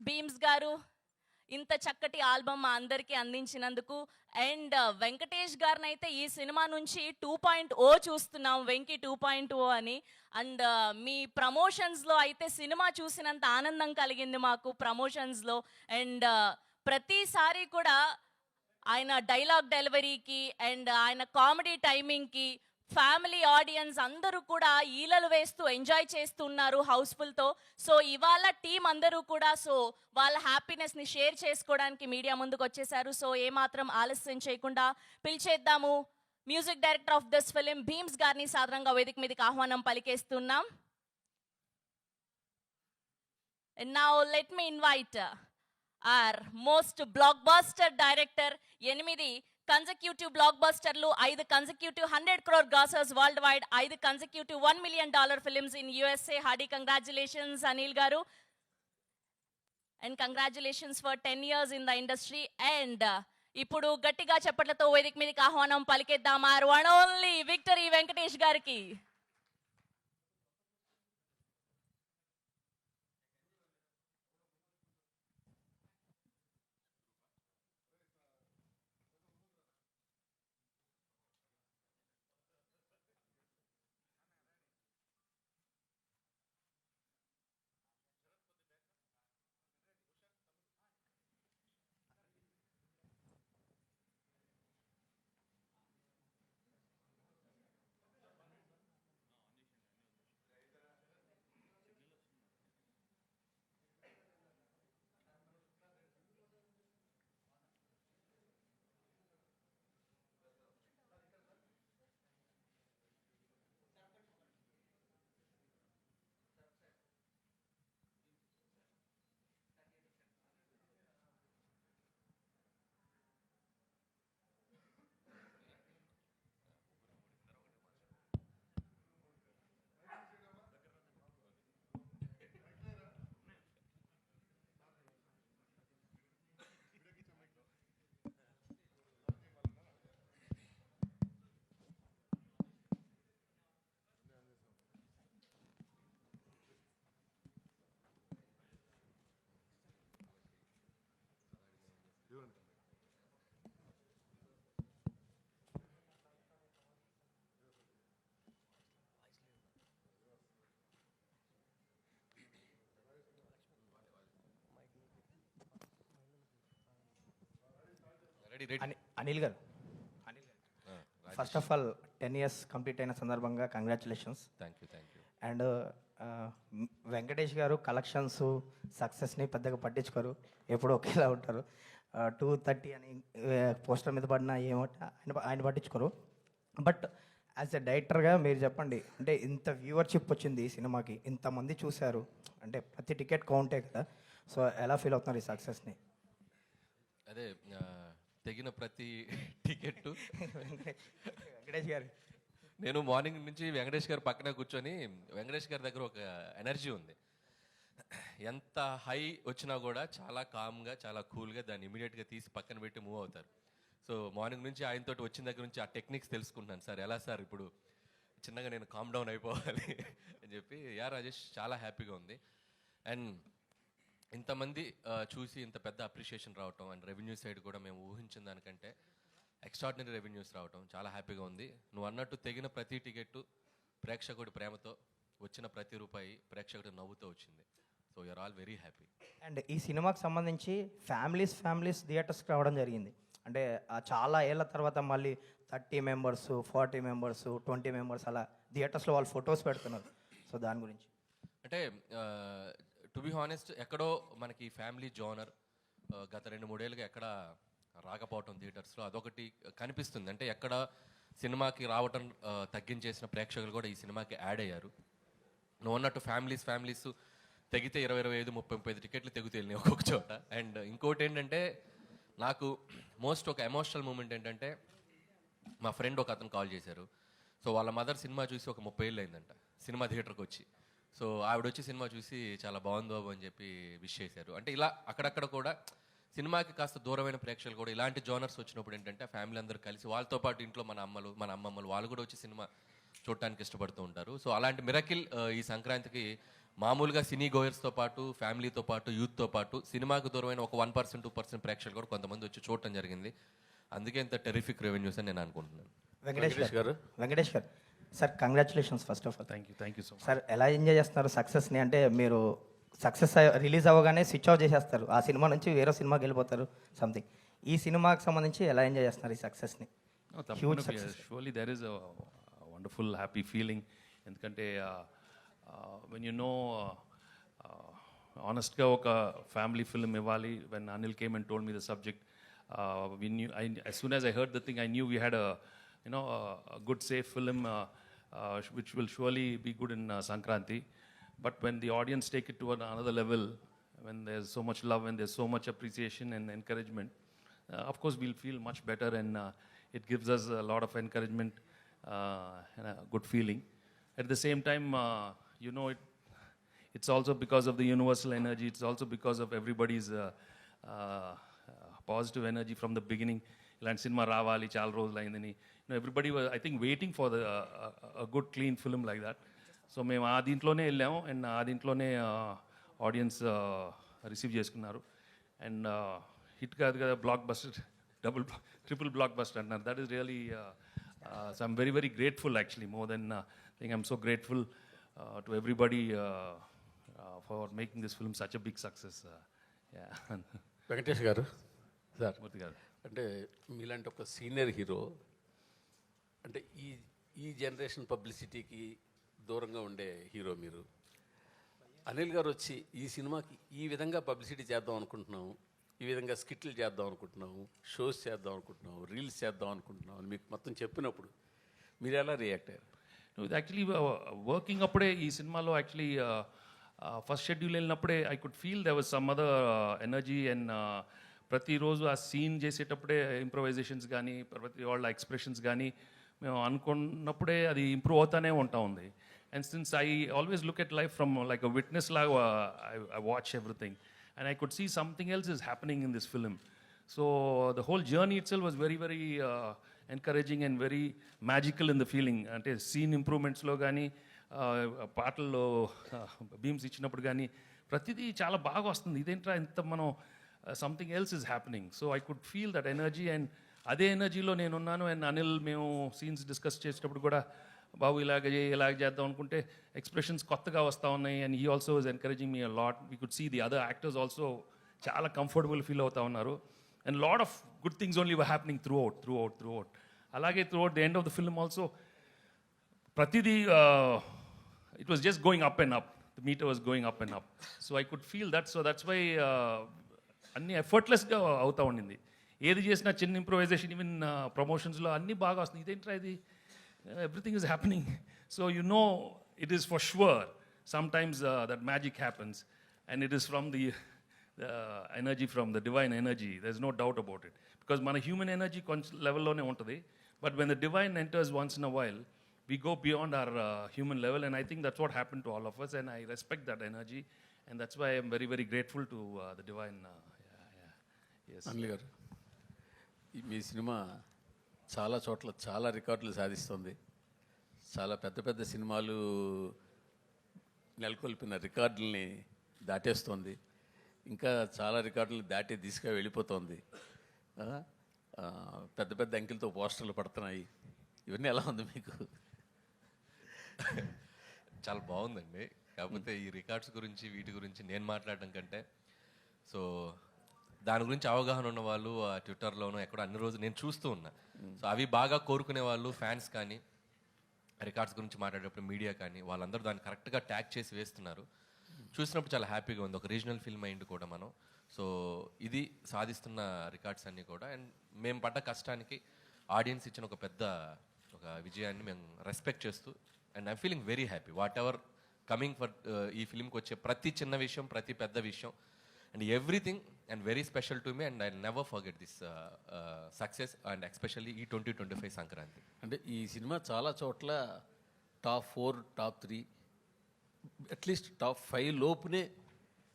భీమ్స్ గారు ఇంత చక్కటి ఆల్బమ్ మా అందరికీ అందించినందుకు. అండ్ వెంకటేష్ గారిని అయితే ఈ సినిమా నుంచి 2.0 చూస్తున్నాం, వెంకీ 2.0 అని. అండ్ మీ ప్రమోషన్స్లో అయితే సినిమా చూసినంత ఆనందం కలిగింది మాకు ప్రమోషన్స్లో. అండ్ ప్రతిసారి కూడా ఆయన డైలాగ్ డెలివరీకి అండ్ ఆయన కామెడీ టైమింగ్కి ఫ్యామిలీ ఆడియన్స్ అందరూ కూడా ఈలలు వేస్తూ ఎంజాయ్ చేస్తున్నారు హౌస్ఫుల్తో. సో ఇవాళ టీం అందరూ కూడా వాళ్ళ హ్యాపీనెస్ని షేర్ చేసుకోవడానికి మీడియా ముందుకు వచ్చేసారు. సో ఏమాత్రం ఆలస్యం చేయకుండా పిలిచేద్దాము music director of this film Bheems గారిని సాధారణంగా వేదిక మీదకి ఆహ్వానం పలికేస్తున్నాం. And now let me invite our most blockbuster director, 8 consecutive blockbusterlu, 5 consecutive 100 crore grossers worldwide, 5 consecutive $1 million films in USA. Hearty congratulations Anil garu, and congratulations for 10 years in the industry. And ఇప్పుడు గట్టిగా చప్పట్లతో వేదిక మీదకి ఆహ్వానం పలికేద్దాం our one only victory Venkatesh గారికి. అనిల్ గారు, first of all 10 years complete అయిన సందర్భంగా congratulations. Thank you. And Venkatesh గారు కలెక్షన్స్ సక్సెస్ని పెద్దగా పట్టించుకోరు, ఎప్పుడు ఒకేలా ఉంటారు. 230 అని పోస్టర్ మీద పడిన ఆయన పట్టించుకోరు. బట్ యాజ్ ఎ డైరెక్టర్గా మీరు చెప్పండి, అంటే ఇంత వ్యూవర్షిప్ వచ్చింది ఈ సినిమాకి, ఇంతమంది చూశారు, అంటే ప్రతి టికెట్ కౌంటే కదా. సో ఎలా ఫీల్ అవుతున్నారు ఈ సక్సెస్ని? అదే తెగిన ప్రతి టికెట్ వెంకటేష్ గారు, నేను మార్నింగ్ నుంచి వెంకటేష్ గారు పక్కన కూర్చొని, వెంకటేష్ గారి దగ్గర ఒక ఎనర్జీ ఉంది. ఎంత హై వచ్చినా కూడా చాలా కామ్గా, చాలా కూల్గా దాన్ని ఇమీడియట్గా తీసి పక్కన పెట్టి మూవ్ అవుతారు. సో మార్నింగ్ నుంచి ఆయనతో వచ్చిన దగ్గర నుంచి ఆ టెక్నిక్స్ తెలుసుకుంటున్నాను. సార్ ఎలా సార్ ఇప్పుడు చిన్నగా నేను కామ్ డౌన్ అయిపోవాలి అని చెప్పి. రాజేష్ చాలా హ్యాపీగా ఉంది. అండ్ ఇంతమంది చూసి ఇంత పెద్ద అప్రిషియేషన్ రావటం, అండ్ రెవెన్యూ సైడ్ కూడా మేము ఊహించిన దానికంటే ఎక్స్ట్రాడినరీ రెవెన్యూస్ రావటం చాలా హ్యాపీగా ఉంది. నువ్వు అన్నట్టు తెగిన ప్రతి టికెట్టు ప్రేక్షకుడి ప్రేమతో, వచ్చిన ప్రతి రూపాయి ప్రేక్షకుడి నవ్వుతో వచ్చింది. So you're all very happy. And ఈ సినిమాకి సంబంధించి ఫ్యామిలీస్ థియేటర్స్కి రావడం జరిగింది. అంటే చాలా ఏళ్ళ తర్వాత మళ్ళీ 30 members, 40 members, 20 members అలా థియేటర్స్లో వాళ్ళు ఫొటోస్ పెడుతున్నారు. సో దాని గురించి అంటే టు బి హానెస్ట్, ఎక్కడో మనకి ఫ్యామిలీ జోనర్ గత 2-3 ఏళ్ళుగా ఎక్కడ రాకపోవటం థియేటర్స్లో అదొకటి కనిపిస్తుంది. అంటే ఎక్కడ సినిమాకి రావటం తగ్గించేసిన ప్రేక్షకులు కూడా ఈ సినిమాకి యాడ్ అయ్యారు. నువ్వు అన్నట్టు ఫ్యామిలీస్ తెగితే 20, 25, 35 టికెట్లు తెగుతూ వెళ్ళినాయి ఒక్కొక్క చోట. అండ్ ఇంకోటి ఏంటంటే, నాకు మోస్ట్ ఒక ఎమోషనల్ మూమెంట్ ఏంటంటే, మా ఫ్రెండ్ ఒక అతను కాల్ చేశారు. సో వాళ్ళ మదర్ సినిమా చూసి ఒక 30 ఏళ్ళు అయిందంట సినిమా థియేటర్కి వచ్చి. సో ఆవిడ వచ్చి సినిమా చూసి చాలా బాగుంది బాబు అని చెప్పి విష్ చేశారు. అంటే ఇలా అక్కడక్కడ కూడా సినిమాకి కాస్త దూరమైన ప్రేక్షకులు కూడా ఇలాంటి జోనర్స్ వచ్చినప్పుడు ఏంటంటే, ఫ్యామిలీ అందరూ కలిసి వాళ్ళతో పాటు ఇంట్లో మన అమ్మమ్మలు వాళ్ళు కూడా వచ్చి సినిమా చూడటానికి ఇష్టపడుతూ ఉంటారు. సో అలాంటి మిరకిల్ ఈ సంక్రాంతికి మామూలుగా సినీ గోయర్స్తో పాటు ఫ్యామిలీతో పాటు యూత్తో పాటు సినిమాకు దూరమైన ఒక 1% 2% ప్రేక్షకులు కూడా కొంతమంది వచ్చి చూడటం జరిగింది. అందుకే ఇంత టెరిఫిక్ రెవెన్యూస్ అని నేను అనుకుంటున్నాను. వెంకటేష్ గారు sir congratulations first of all. Thank you so much. Sir ఎలా ఎంజాయ్ చేస్తున్నారు సక్సెస్ని? అంటే మీరు సక్సెస్ రిలీజ్ అవ్వగానే స్విచ్ ఆఫ్ చేసేస్తారు, ఆ సినిమా నుంచి వేరే సినిమాకి వెళ్ళిపోతారు సంథింగ్. ఈ సినిమాకి సంబంధించి ఎలా ఎంజాయ్ చేస్తున్నారు ఈ సక్సెస్ని? Huge success. Surely there is wonderful happy feeling. ఎందుకంటే వెన్ యూ నో ఆనెస్ట్గా ఒక ఫ్యామిలీ ఫిల్మ్ ఇవ్వాలి. When Anil came and told me the subject, we knew, as soon as I heard the thing, I knew we had a good safe film which will surely be good in Sankranti. But when the audience take it to another level, when there's so much love and there's so much appreciation and encouragement, of course we'll feel much better, and it gives us a lot of encouragement and a good feeling. At the same time, it's also because of the universal energy. It's also because of everybody's positive energy from the beginning. ఇలాంటి cinema రావాలి, చాలా రోజులు అయిందని everybody I think waiting for the good clean film like that. So మేము ఆ దీంట్లోనే వెళ్ళాము, and ఆ దీంట్లోనే ఆడియన్స్ రిసీవ్ చేసుకున్నారు. అండ్ హిట్ కాదు కదా, blockbuster, triple blockbuster అంటున్నారు. That is really so I'm very very grateful actually. More than think I'm so grateful to everybody for making this film such a big success. Venkatesh గారు sir, మూర్తి గారు, అంటే మీలాంటి ఒక senior hero, అంటే ఈ generation పబ్లిసిటీకి దూరంగా ఉండే హీరో మీరు. అనిల్ గారు వచ్చి ఈ సినిమాకి ఈ విధంగా పబ్లిసిటీ చేద్దాం అనుకుంటున్నాము, ఈ విధంగా స్కిట్లు చేద్దాం అనుకుంటున్నాము, షోస్ చేద్దాం అనుకుంటున్నాము, రీల్స్ చేద్దాం అనుకుంటున్నాము అని మీకు మొత్తం చెప్పినప్పుడు మీరు ఎలా రియాక్ట్ అయ్యారు? ఇది యాక్చువల్లీ వర్కింగ్ అప్పుడే ఈ సినిమాలో యాక్చువల్లీ ఫస్ట్ షెడ్యూల్ వెళ్ళినప్పుడే I could feel there was some other energy. And ప్రతిరోజు ఆ సీన్ చేసేటప్పుడే ఇంప్రొవైజేషన్స్ కానీ ప్రతి వాళ్ళ ఎక్స్ప్రెషన్స్ కానీ మేము అనుకున్నప్పుడే అది ఇంప్రూవ్ అవుతానే ఉంటా ఉంది. And since I always look at life from like a witness లాగా I watch everything, and I could see something else is happening in this film. So the whole journey itself was very very encouraging and very magical in the feeling. అంటే scene ఇంప్రూవ్మెంట్స్లో కానీ పాటల్లో beams ఇచ్చినప్పుడు కానీ ప్రతిదీ చాలా బాగా వస్తుంది. ఇదేంట్రా ఇంత మనం something else is happening. So I could feel that energy, and అదే ఎనర్జీలో నేనున్నాను. అండ్ అనిల్ మేము సీన్స్ డిస్కస్ చేసేటప్పుడు కూడా బాబు ఇలాగ చేద్దాం అనుకుంటే ఎక్స్ప్రెషన్స్ కొత్తగా వస్తూ ఉన్నాయి. And he also is encouraging me a lot. We could see the other actors also చాలా కంఫర్టబుల్ ఫీల్ అవుతూ ఉన్నారు. And lot of good things only were happening throughout. అలాగే throughout the end of the film also ప్రతిదీ it was just going up and up. The meter was going up and up. So I could feel that. So that's why అన్నీ ఎఫర్ట్లెస్గా అవుతూ ఉండింది. ఏది చేసినా చిన్న improvisation, even ప్రమోషన్స్లో అన్నీ బాగా వస్తుంది. ఇదేంట్రా ఇది, everything is happening. So you know it is for sure sometimes that magic happens, and it is from the energy, from the divine energy. There is no doubt about it. Because మన human energy కొంచెం లెవెల్లోనే ఉంటుంది, but when the divine enters once in a while, we go beyond our human level, and I think that's what happened to all of us, and I respect that energy, and that's why I'm very very grateful to the divine. Yes. Anil గారు, మీ cinema చాలా చోట్ల చాలా రికార్డులు సాధిస్తుంది. చాలా పెద్ద పెద్ద సినిమాలు నెలకొల్పిన రికార్డుల్ని దాటేస్తుంది. ఇంకా చాలా రికార్డులు దాటి దిశగా వెళ్ళిపోతుంది. పెద్ద పెద్ద అంకెలతో పోస్టర్లు పడుతున్నాయి. ఇవన్నీ ఎలా ఉంది మీకు? చాలా బాగుందండి. కాకపోతే ఈ రికార్డ్స్ గురించి వీటి గురించి నేను మాట్లాడడం కంటే, సో దాని గురించి అవగాహన ఉన్న వాళ్ళు ట్విట్టర్లోనూ ఎక్కడో అన్ని రోజులు నేను చూస్తూ ఉన్నా. సో అవి బాగా కోరుకునే వాళ్ళు, ఫ్యాన్స్ కానీ, రికార్డ్స్ గురించి మాట్లాడేటప్పుడు మీడియా కానీ, వాళ్ళందరూ దాన్ని కరెక్ట్గా ట్యాగ్ చేసి వేస్తున్నారు. చూసినప్పుడు చాలా హ్యాపీగా ఉంది. ఒక రీజనల్ ఫిల్మ్ అయింది కూడా మనం. సో ఇది సాధిస్తున్న రికార్డ్స్ అన్నీ కూడా, అండ్ మేము పడ్డ కష్టానికి ఆడియన్స్ ఇచ్చిన ఒక పెద్ద విజయాన్ని మేము రెస్పెక్ట్ చేస్తూ, and I'm feeling very happy what ever coming for ఈ ఫిల్మ్కి వచ్చే ప్రతి చిన్న విషయం, ప్రతి పెద్ద విషయం, and everything and very special to me, and I never forget this success, and especially ఈ 2025 సంక్రాంతి. అంటే ఈ సినిమా చాలా చోట్ల టాప్ 4, టాప్ 3, అట్లీస్ట్ టాప్ 5 లోపునే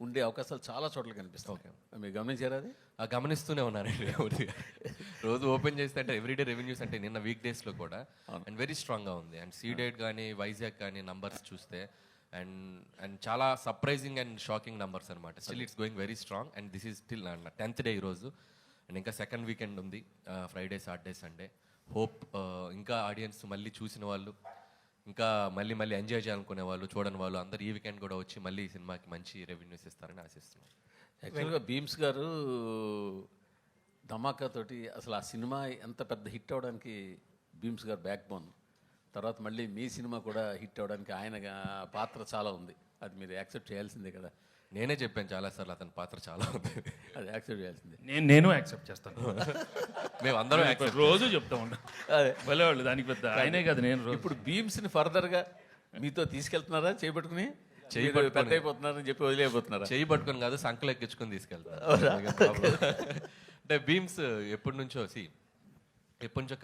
ఉండే అవకాశాలు చాలా చోట్ల కనిపిస్తాయి. ఓకే, మీరు గమనించారా? అది గమనిస్తూనే ఉన్నానండి. రోజు ఓపెన్ చేస్తే అంటే ఎవ్రీడే రెవెన్యూస్ అంటే నిన్న వీక్ డేస్లో కూడా అండ్ వెరీ స్ట్రాంగ్గా ఉంది. అండ్ సీడెడ్ కానీ వైజాగ్ కానీ నంబర్స్ చూస్తే అండ్ అండ్ చాలా సర్ప్రైజింగ్ అండ్ షాకింగ్ నెంబర్స్ అనమాట. Still it's going very strong and this is still 10th day ఈరోజు. అండ్ ఇంకా సెకండ్ వీకెండ్ ఉంది, ఫ్రైడే సాటర్డే సండే. హోప్ ఇంకా ఆడియన్స్ మళ్ళీ చూసిన వాళ్ళు, ఇంకా మళ్ళీ మళ్ళీ ఎంజాయ్ చేయాలనుకునే వాళ్ళు, చూడని వాళ్ళు అందరూ ఈ వీకెండ్ కూడా వచ్చి మళ్ళీ ఈ సినిమాకి మంచి రెవెన్యూస్ ఇస్తారని ఆశిస్తున్నాను. యాక్చువల్గా భీమ్స్ గారు ధమాకాతోటి అసలు ఆ సినిమా ఎంత పెద్ద హిట్ అవ్వడానికి భీమ్స్ గారు బ్యాక్ బోన్. తర్వాత మళ్ళీ మీ సినిమా కూడా హిట్ అవ్వడానికి ఆయన పాత్ర చాలా ఉంది. అది మీరు యాక్సెప్ట్ చేయాల్సిందే కదా. నేనే చెప్పాను చాలాసార్లు అతని పాత్ర చాలా ఉంది, అది యాక్సెప్ట్ చేయాల్సిందే. నేను యాక్సెప్ట్ చేస్తాను. మేము అందరం రోజు చెప్తా ఉన్నా అదే వాళ్ళు దానికి పెద్ద ఆయనే కదా. నేను రోజు ఇప్పుడు భీమ్స్ని ఫర్దర్గా మీతో తీసుకెళ్తున్నారా, చేపట్టుకుని పెద్ద అయిపోతున్నారని చెప్పి వదిలేకపోతున్నారా? చేయి పట్టుకొని కాదు, సంకలు ఎక్కించుకొని తీసుకెళ్తాను. అంటే భీమ్స్ ఎప్పటి నుంచో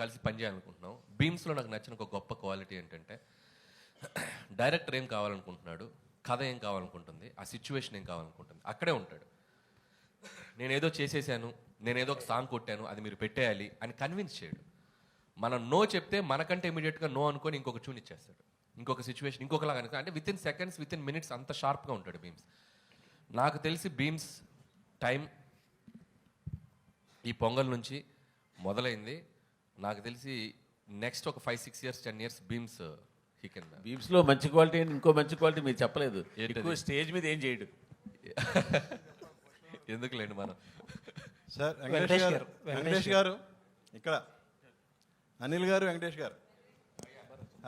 కలిసి పనిచేయాలనుకుంటున్నాం. భీమ్స్లో నాకు నచ్చిన ఒక గొప్ప క్వాలిటీ ఏంటంటే, డైరెక్టర్ ఏం కావాలనుకుంటున్నాడు, కథ ఏం కావాలనుకుంటుంది, ఆ సిచ్యువేషన్ ఏం కావాలనుకుంటుంది, అక్కడే ఉంటాడు. నేనేదో చేసేసాను, నేనేదో ఒక సాంగ్ కొట్టాను, అది మీరు పెట్టేయాలి అని కన్విన్స్ చేయడు. మనం నో చెప్తే మనకంటే ఇమీడియట్గా నో అనుకొని ఇంకొక ట్యూన్ ఇచ్చేస్తాడు, ఇంకొక సిచ్యువేషన్ ఇంకొకలాగా అనుకో. అంటే with in seconds, with in minutes అంత షార్ప్గా ఉంటాడు భీమ్స్. నాకు తెలిసి భీమ్స్ టైం ఈ పొంగల్ నుంచి మొదలైంది. నాకు తెలిసి నెక్స్ట్ ఒక 5-6 years 10 years Bheems he can. భీమ్స్లో మంచి క్వాలిటీ అని ఇంకో మంచి క్వాలిటీ మీరు చెప్పలేదు. ఎక్కువ స్టేజ్ మీద ఏం చేయడు. ఎందుకులేండి మనం. సార్ వెంకటేష్ గారు ఇక్కడ, అనిల్ గారు, వెంకటేష్ గారు,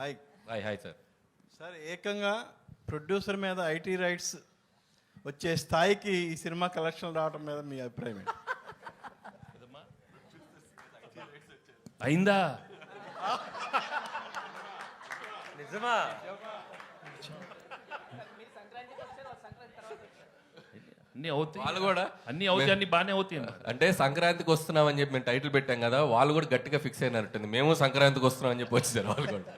hi. Hi hi sir. Sir ఏకంగా ప్రొడ్యూసర్ మీద ఐటీ రైట్స్ వచ్చే స్థాయికి ఈ సినిమా కలెక్షన్ రావడం మీద మీ అభిప్రాయం ఏంటి? అయిందా? నిజమా? అన్నీ అవుతాయి, వాళ్ళు కూడా అన్నీ అవుతాయి, అన్నీ బాగానే అవుతాయి. అంటే సంక్రాంతికి వస్తున్నాం అని చెప్పి మేము టైటిల్ పెట్టాం కదా, వాళ్ళు కూడా గట్టిగా ఫిక్స్ అయినట్టుంది. మేము సంక్రాంతికి వస్తున్నాం అని చెప్పి వచ్చేసారు వాళ్ళు కూడా.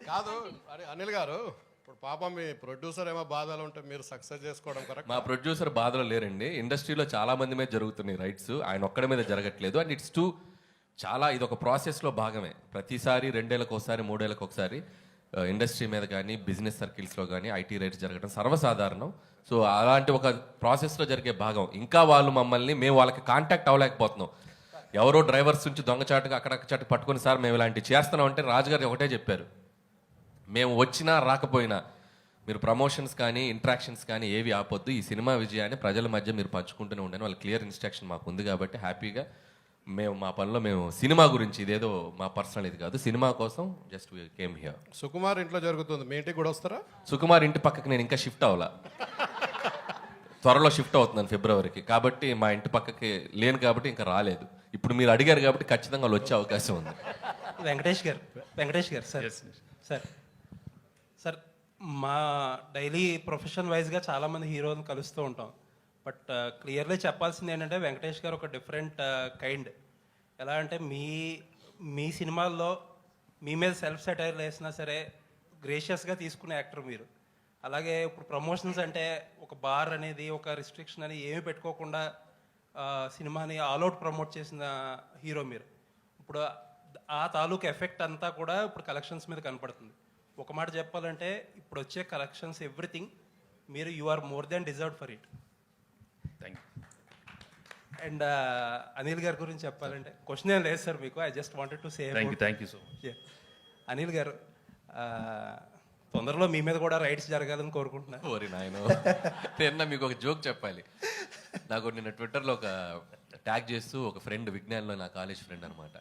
కాదు అరే అనిల్ గారు, ఇప్పుడు పాపం మీ ప్రొడ్యూసర్ ఏమో బాధలు ఉంటే మీరు సక్సెస్ చేసుకోవడం కరెక్ట్. మా ప్రొడ్యూసర్ బాధలో లేరండి. ఇండస్ట్రీలో చాలా మంది మీద జరుగుతున్నాయి రైట్స్, ఆయన ఒక్కడి మీద జరగట్లేదు. అండ్ ఇట్స్ చాలా ఇది ఒక ప్రాసెస్లో భాగమే. ప్రతిసారి 2 ఏళ్ళకి ఒకసారి 3 ఏళ్ళకి ఒకసారి ఇండస్ట్రీ మీద కానీ బిజినెస్ సర్కిల్స్లో కానీ ఐటీ రైట్స్ జరగడం సర్వసాధారణం. సో అలాంటి ఒక ప్రాసెస్లో జరిగే భాగం. ఇంకా వాళ్ళు మమ్మల్ని, మేము వాళ్ళకి కాంటాక్ట్ అవ్వలేకపోతున్నాం. ఎవరో డ్రైవర్స్ నుంచి దొంగచాటుగా అక్కడక్కడ పట్టుకొని, సార్ మేము ఇలాంటివి చేస్తున్నాం అంటే రాజుగారు ఒకటే చెప్పారు, మేము వచ్చినా రాకపోయినా మీరు ప్రమోషన్స్ కానీ ఇంట్రాక్షన్స్ కానీ ఏవి ఆపొద్దు, ఈ సినిమా విజయాన్ని ప్రజల మధ్య మీరు పంచుకుంటూనే ఉండని వాళ్ళ క్లియర్ ఇన్స్ట్రక్షన్ మాకు ఉంది. కాబట్టి హ్యాపీగా మేము మా పనిలో మేము సినిమా గురించి, ఇదేదో మా పర్సనల్ ఇది కాదు, సినిమా కోసం జస్ట్ కేమ్ హియర్. సుకుమార్ ఇంట్లో జరుగుతుంది, మీ ఇంటికి కూడా వస్తారా? సుకుమార్ ఇంటి పక్కకి నేను ఇంకా షిఫ్ట్ అవ్వాలా, త్వరలో షిఫ్ట్ అవుతున్నాను ఫిబ్రవరికి. కాబట్టి మా ఇంటి పక్కకి లేను కాబట్టి ఇంకా రాలేదు. ఇప్పుడు మీరు అడిగారు కాబట్టి ఖచ్చితంగా వాళ్ళు వచ్చే అవకాశం ఉంది. వెంకటేష్ గారు సార్ మా డైలీ ప్రొఫెషన్ వైజ్గా చాలామంది హీరోలను కలుస్తూ ఉంటాం. బట్ క్లియర్లీ చెప్పాల్సింది ఏంటంటే వెంకటేష్ గారు ఒక డిఫరెంట్ కైండ్. ఎలా అంటే మీ సినిమాల్లో మీ మీద సెల్ఫ్ సెటైర్ వేసినా సరే గ్రేషియస్గా తీసుకునే యాక్టర్ మీరు. అలాగే ఇప్పుడు ప్రమోషన్స్ అంటే ఒక బార్ అనేది, ఒక రిస్ట్రిక్షన్ అని ఏమీ పెట్టుకోకుండా సినిమాని ఆల్అవుట్ ప్రమోట్ చేసిన హీరో మీరు. ఇప్పుడు ఆ తాలూకు ఎఫెక్ట్ అంతా కూడా ఇప్పుడు కలెక్షన్స్ మీద కనపడుతుంది. ఒక మాట చెప్పాలంటే ఇప్పుడు వచ్చే కలెక్షన్స్ ఎవ్రీథింగ్ మీరు you are more than deserved for it. Thank you. And Anil గారి గురించి చెప్పాలంటే క్వశ్చన్ ఏం లేదు సార్ మీకు. I just wanted to say thank you so much. Anil గారు, తొందరలో మీ మీద కూడా రైట్స్ జరగాలని కోరుకుంటున్నాను. ఓరి నాయన, నిన్న మీకు ఒక జోక్ చెప్పాలి. నాకు నిన్న ట్విట్టర్లో ఒక ట్యాగ్ చేస్తూ ఒక ఫ్రెండ్, విజ్ఞాన్లో నా కాలేజ్ ఫ్రెండ్ అనమాట,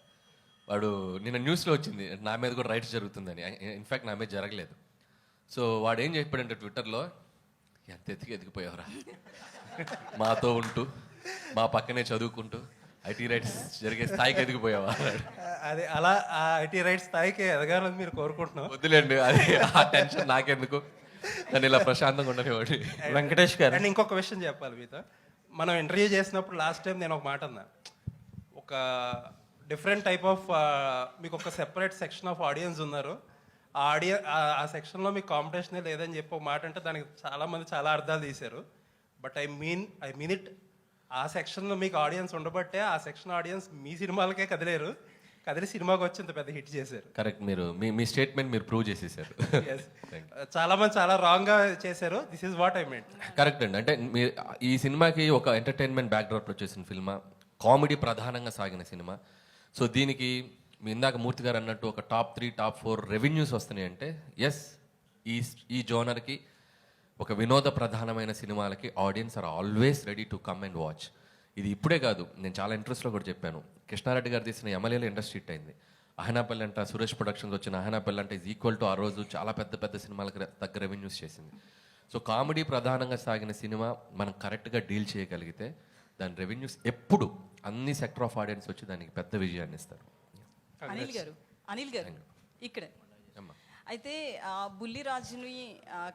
వాడు నిన్న న్యూస్లో వచ్చింది నా మీద కూడా రైట్స్ జరుగుతుందని. ఇన్ఫ్యాక్ట్ నా మీద జరగలేదు. సో వాడు ఏం చెప్పాడంటే ట్విట్టర్లో, ఎంత ఎదిగిపోయావురా, మాతో ఉంటూ మా పక్కనే చదువుకుంటూ ఐటీ రైట్స్ జరిగే స్థాయికి ఎదిగిపోయావా? అదే అలా ఆ ఐటీ రైట్స్ స్థాయికి ఎదగాలని మీరు కోరుకుంటున్నాం. వద్దులేండి, అది ఆ టెన్షన్ నాకెందుకు, నన్ను ఇలా ప్రశాంతంగా ఉండనివ్వండి. వెంకటేష్ గారు, అండ్ ఇంకొక విషయం చెప్పాలి మీతో. మనం ఇంటర్వ్యూ చేసినప్పుడు లాస్ట్ టైం నేను ఒక మాట అన్నా, ఒక డిఫరెంట్ టైప్ ఆఫ్ మీకు ఒక సెపరేట్ సెక్షన్ ఆఫ్ ఆడియన్స్ ఉన్నారు. ఆ సెక్షన్లో మీకు కాంపిటీషనే లేదని చెప్పి ఒక మాట అంటే దానికి చాలామంది చాలా అర్థాలు తీశారు. But I mean it. ఆ సెక్షన్లో మీకు ఆడియన్స్ ఉండబట్టే ఆ సెక్షన్ ఆడియన్స్ మీ సినిమాలకే కదిలేరు. కదిరి సినిమాకి వచ్చి ఇంత పెద్ద హిట్ చేశారు. కరెక్ట్, మీరు మీ స్టేట్మెంట్ మీరు ప్రూవ్ చేసేసారు. Yes. చాలా మంది చాలా రాంగ్గా చేశారు. This is what I meant. Correct అండి. అంటే మీరు ఈ సినిమాకి ఒక ఎంటర్టైన్మెంట్ బ్యాక్డ్రాప్లో చేసిన సినిమా, కామెడీ ప్రధానంగా సాగిన సినిమా. సో దీనికి మీ ఇందాక మూర్తి గారు అన్నట్టు ఒక టాప్ 3 టాప్ 4 రెవెన్యూస్ వస్తున్నాయి అంటే ఎస్, ఈ జోనర్కి ఒక వినోద ప్రధానమైన సినిమాలకి audience are always ready to come and watch. ఇది ఇప్పుడే కాదు, నేను చాలా ఇంట్రెస్ట్లో కూడా చెప్పాను. కృష్ణారెడ్డి గారు తీసిన ఎమ్మెల్యేలో ఇండస్ట్రీ హిట్ అయింది. అహనాపల్లి అంట, సురేష్ ప్రొడక్షన్స్ వచ్చిన అహనాపల్లి అంటే ఈజ్ ఈక్వల్ టు ఆ రోజు చాలా పెద్ద పెద్ద సినిమాలకు తగ్గ రెవెన్యూస్ చేసింది. సో కామెడీ ప్రధానంగా సాగిన సినిమా మనం కరెక్ట్గా డీల్ చేయగలిగితే దాని రెవెన్యూస్ ఎప్పుడు అన్ని సెక్టర్ ఆఫ్ ఆడియన్స్ వచ్చి దానికి పెద్ద విజయాన్ని ఇస్తారు. అనిల్ గారు ఇక్కడ అమ్మా. అయితే బుల్లిరాజుని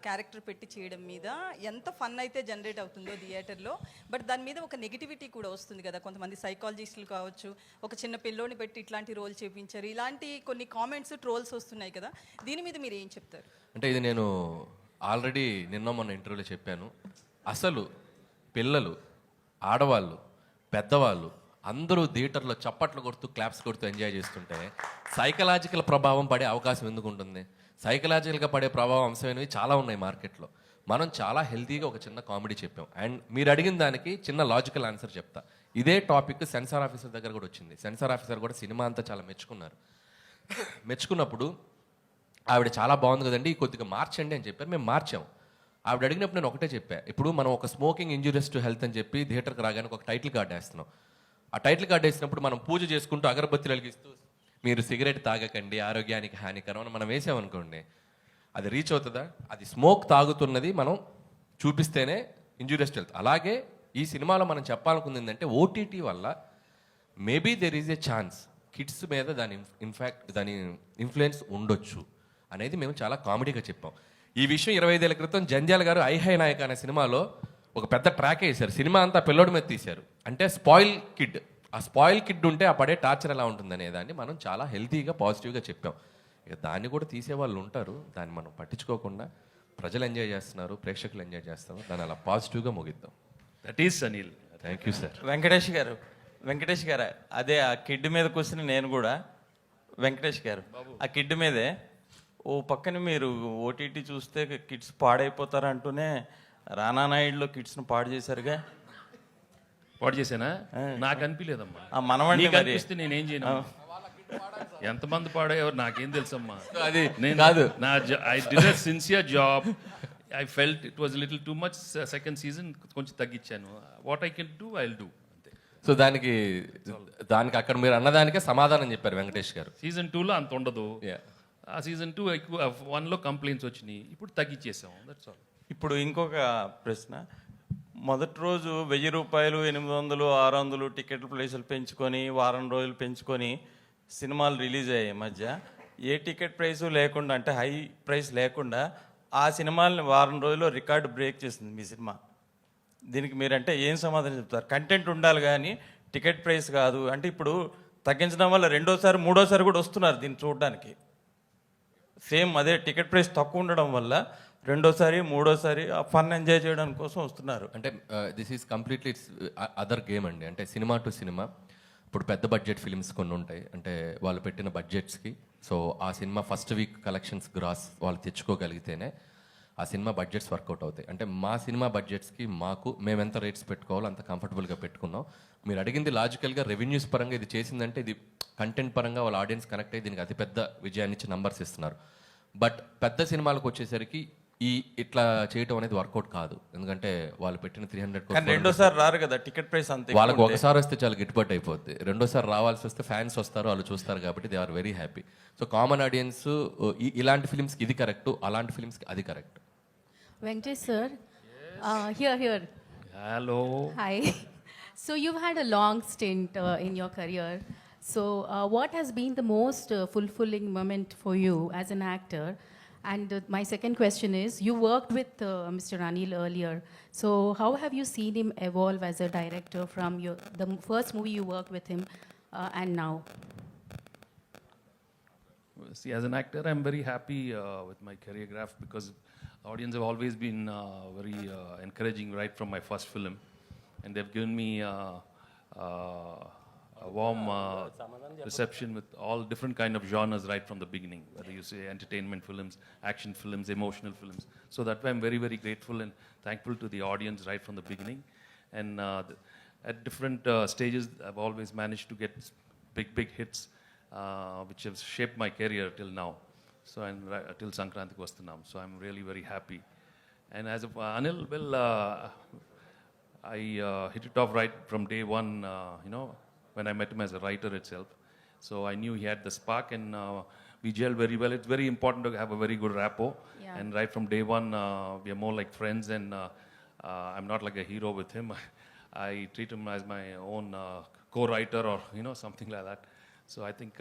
క్యారెక్టర్ పెట్టి చేయడం మీద ఎంత ఫన్ అయితే జనరేట్ అవుతుందో థియేటర్లో, బట్ దాని మీద ఒక నెగిటివిటీ కూడా వస్తుంది కదా. కొంతమంది సైకాలజిస్టులు కావచ్చు, ఒక చిన్న పిల్లోని పెట్టి ఇట్లాంటి రోల్ చేపించారు, ఇలాంటి కొన్ని కామెంట్స్ ట్రోల్స్ వస్తున్నాయి కదా. దీని మీద మీరు ఏం చెప్తారు? అంటే ఇది నేను ఆల్రెడీ నిన్న మొన్న ఇంటర్వ్యూలో చెప్పాను. అసలు పిల్లలు, ఆడవాళ్ళు, పెద్దవాళ్ళు అందరూ థియేటర్లో చప్పట్లు కొడుతూ క్లాప్స్ కొడుతూ ఎంజాయ్ చేస్తుంటే సైకలాజికల్ ప్రభావం పడే అవకాశం ఎందుకు ఉంటుంది? సైకలాజికల్గా పడే ప్రభావం అంశమైనవి చాలా ఉన్నాయి మార్కెట్లో. మనం చాలా హెల్తీగా ఒక చిన్న కామెడీ చెప్పాం. అండ్ మీరు అడిగిన దానికి చిన్న లాజికల్ ఆన్సర్ చెప్తా. ఇదే టాపిక్ సెన్సార్ ఆఫీసర్ దగ్గర కూడా వచ్చింది. సెన్సార్ ఆఫీసర్ కూడా సినిమా అంతా చాలా మెచ్చుకున్నారు. మెచ్చుకున్నప్పుడు ఆవిడ చాలా బాగుంది కదండి, కొద్దిగా మార్చండి అని చెప్పారు. మేము మార్చాం. ఆవిడ అడిగినప్పుడు నేను ఒకటే చెప్పా, ఇప్పుడు మనం ఒక స్మోకింగ్ ఇంజూరియస్ టు హెల్త్ అని చెప్పి థియేటర్కి రాగానే ఒక టైటిల్ కార్డు వేస్తున్నాం. ఆ టైటిల్ కార్డు వేసినప్పుడు మనం పూజ చేసుకుంటూ అగరబత్తులు వెలిగిస్తూ మీరు సిగరెట్ తాగకండి, ఆరోగ్యానికి హానికరం అని మనం వేసామనుకోండి, అది రీచ్ అవుతుందా? అది స్మోక్ తాగుతున్నది మనం చూపిస్తేనే ఇంజూరియస్ టు హెల్త్. అలాగే ఈ సినిమాలో మనం చెప్పాలనుకుంది ఏంటంటే ఓటీటీ వల్ల maybe there is a chance kids మీద దాని ఇన్ఫ్లుయెన్స్ ఉండొచ్చు అనేది మేము చాలా కామెడీగా చెప్పాం. ఈ విషయం 25 ఏళ్ల క్రితం జంధ్యాల గారు ఐహై నాయక్ అనే సినిమాలో ఒక పెద్ద ట్రాక్ వేశారు. సినిమా అంతా పిల్లోడి మీద తీశారు. అంటే స్పాయిల్ కిడ్, ఆ స్పాయిల్ కిడ్ ఉంటే ఆ పడే టార్చర్ ఎలా ఉంటుందనే దాన్ని మనం చాలా హెల్తీగా పాజిటివ్గా చెప్పాం. ఇక దాన్ని కూడా తీసేవాళ్ళు ఉంటారు, దాన్ని మనం పట్టించుకోకుండా ప్రజలు ఎంజాయ్ చేస్తున్నారు, ప్రేక్షకులు ఎంజాయ్ చేస్తారు, దాన్ని అలా పాజిటివ్గా ముగిద్దాం. That is Anil. Thank you sir. Venkatesh గారు అదే ఆ కిడ్ మీద కూర్చుని నేను కూడా వెంకటేష్ గారు ఆ కిడ్ మీదే ఓ పక్కన మీరు ఓటీటీ చూస్తే కిడ్స్ పాడైపోతారు అంటూనే రానా నాయుడులో కిడ్స్ను పాడు చేశారుగా. పాడు చేశానా? నాకు అనిపించలేదమ్మా. ఆ మనవాడిని నీకు మరి అనిపిస్తే నేనేం చేయను. ఎంతమంది పాడేవారు నాకేం తెలుసమ్మా. అది నేను కాదు. I did a sincere job. I felt it was little too much. Second season కొంచెం తగ్గించాను. What I can do I will do. So దానికి అక్కడ మీరు అన్నదానికే సమాధానం చెప్పారు వెంకటేష్ గారు. సీజన్ 2లో అంత ఉండదు. Yeah. ఆ సీజన్ 2 ఎక్కువ 1లో కంప్లైంట్స్ వచ్చినాయి, ఇప్పుడు తగ్గించేసాం. That's all. ఇప్పుడు ఇంకొక ప్రశ్న. మొదటి రోజు 1000 రూపాయలు, 800, 600 టికెట్ ప్రైసులు పెంచుకొని వారం రోజులు పెంచుకొని సినిమాలు రిలీజ్ అయ్యాయి. మధ్య ఏ టికెట్ ప్రైసు లేకుండా, అంటే హై ప్రైస్ లేకుండా ఆ సినిమాలని వారం రోజుల్లో రికార్డు బ్రేక్ చేసింది మీ సినిమా. దీనికి మీరంటే ఏం సమాధానం చెప్తారు? కంటెంట్ ఉండాలి కానీ టికెట్ ప్రైస్ కాదు అంటే. ఇప్పుడు తగ్గించడం వల్ల రెండోసారి మూడోసారి కూడా వస్తున్నారు దీన్ని చూడడానికి. సేమ్ అదే టికెట్ ప్రైస్ తక్కువ ఉండడం వల్ల రెండోసారి మూడోసారి ఆ ఫన్ ఎంజాయ్ చేయడం కోసం వస్తున్నారు. అంటే this is completely other game అండి. అంటే సినిమా టు సినిమా ఇప్పుడు పెద్ద బడ్జెట్ ఫిల్మ్స్ కొన్ని ఉంటాయి, అంటే వాళ్ళు పెట్టిన బడ్జెట్స్కి. సో ఆ సినిమా ఫస్ట్ వీక్ కలెక్షన్స్ గ్రాస్ వాళ్ళు తెచ్చుకోగలిగితేనే ఆ సినిమా బడ్జెట్స్ వర్కౌట్ అవుతాయి. అంటే మా సినిమా బడ్జెట్స్కి మేము ఎంత రేట్స్ పెట్టుకోవాలో అంత కంఫర్టబుల్గా పెట్టుకున్నాం. మీరు అడిగింది లాజికల్గా రెవెన్యూస్ పరంగా ఇది చేసిందంటే ఇది కంటెంట్ పరంగా వాళ్ళ ఆడియన్స్ కనెక్ట్ అయ్యి దీనికి అతిపెద్ద విజయాన్ని ఇచ్చి నంబర్స్ ఇస్తున్నారు. బట్ పెద్ద సినిమాలకు వచ్చేసరికి ఇట్లా చేయటం అనేది వర్కౌట్ కాదు. ఎందుకంటే వాళ్ళు పెట్టిన 300 రెండోసారి రారు కదా టికెట్ ప్రైస్ అంతే. వాళ్ళకి ఒకసారి వస్తే చాలా గిట్టుబాటు అయిపోద్ది. రెండోసారి రావాల్సి వస్తే ఫ్యాన్స్ వస్తారు, వాళ్ళు చూస్తారు, కాబట్టి they are very happy. So common audience ఇలాంటి ఫిల్మ్స్కి ఇది కరెక్ట్, అలాంటి ఫిల్మ్స్కి అది correct. Venkatesh sir, here. Hello. Hi. So you've had a long stint in your career. So what has been the most fulfilling moment for you as an actor? And my second question is, you worked with Mr. Anil earlier. So how have you seen him evolve as a director from the first movie you worked with him and now? See, as an actor, I'm very happy with my career graph because audience have always been very encouraging right from my first film, and they've given me a warm reception with all different kind of genres right from the beginning, whether you say entertainment films, action films, emotional films. So that way I'm very, very grateful and thankful to the audience right from the beginning. And at different stages, I've always managed to get big hits, which have shaped my career till now. So and till Sankrantik Vastunam. So I'm really very happy. And as of Anil, well, I hit it off right from day one, when I met him as a writer itself. So I knew he had the spark, and we gel very well. It's very important to have a very good rapport. Yeah. And right from day one, we are more like friends, and I'm not like a hero with him. I treat him as my own co-writer or, something like that. So I think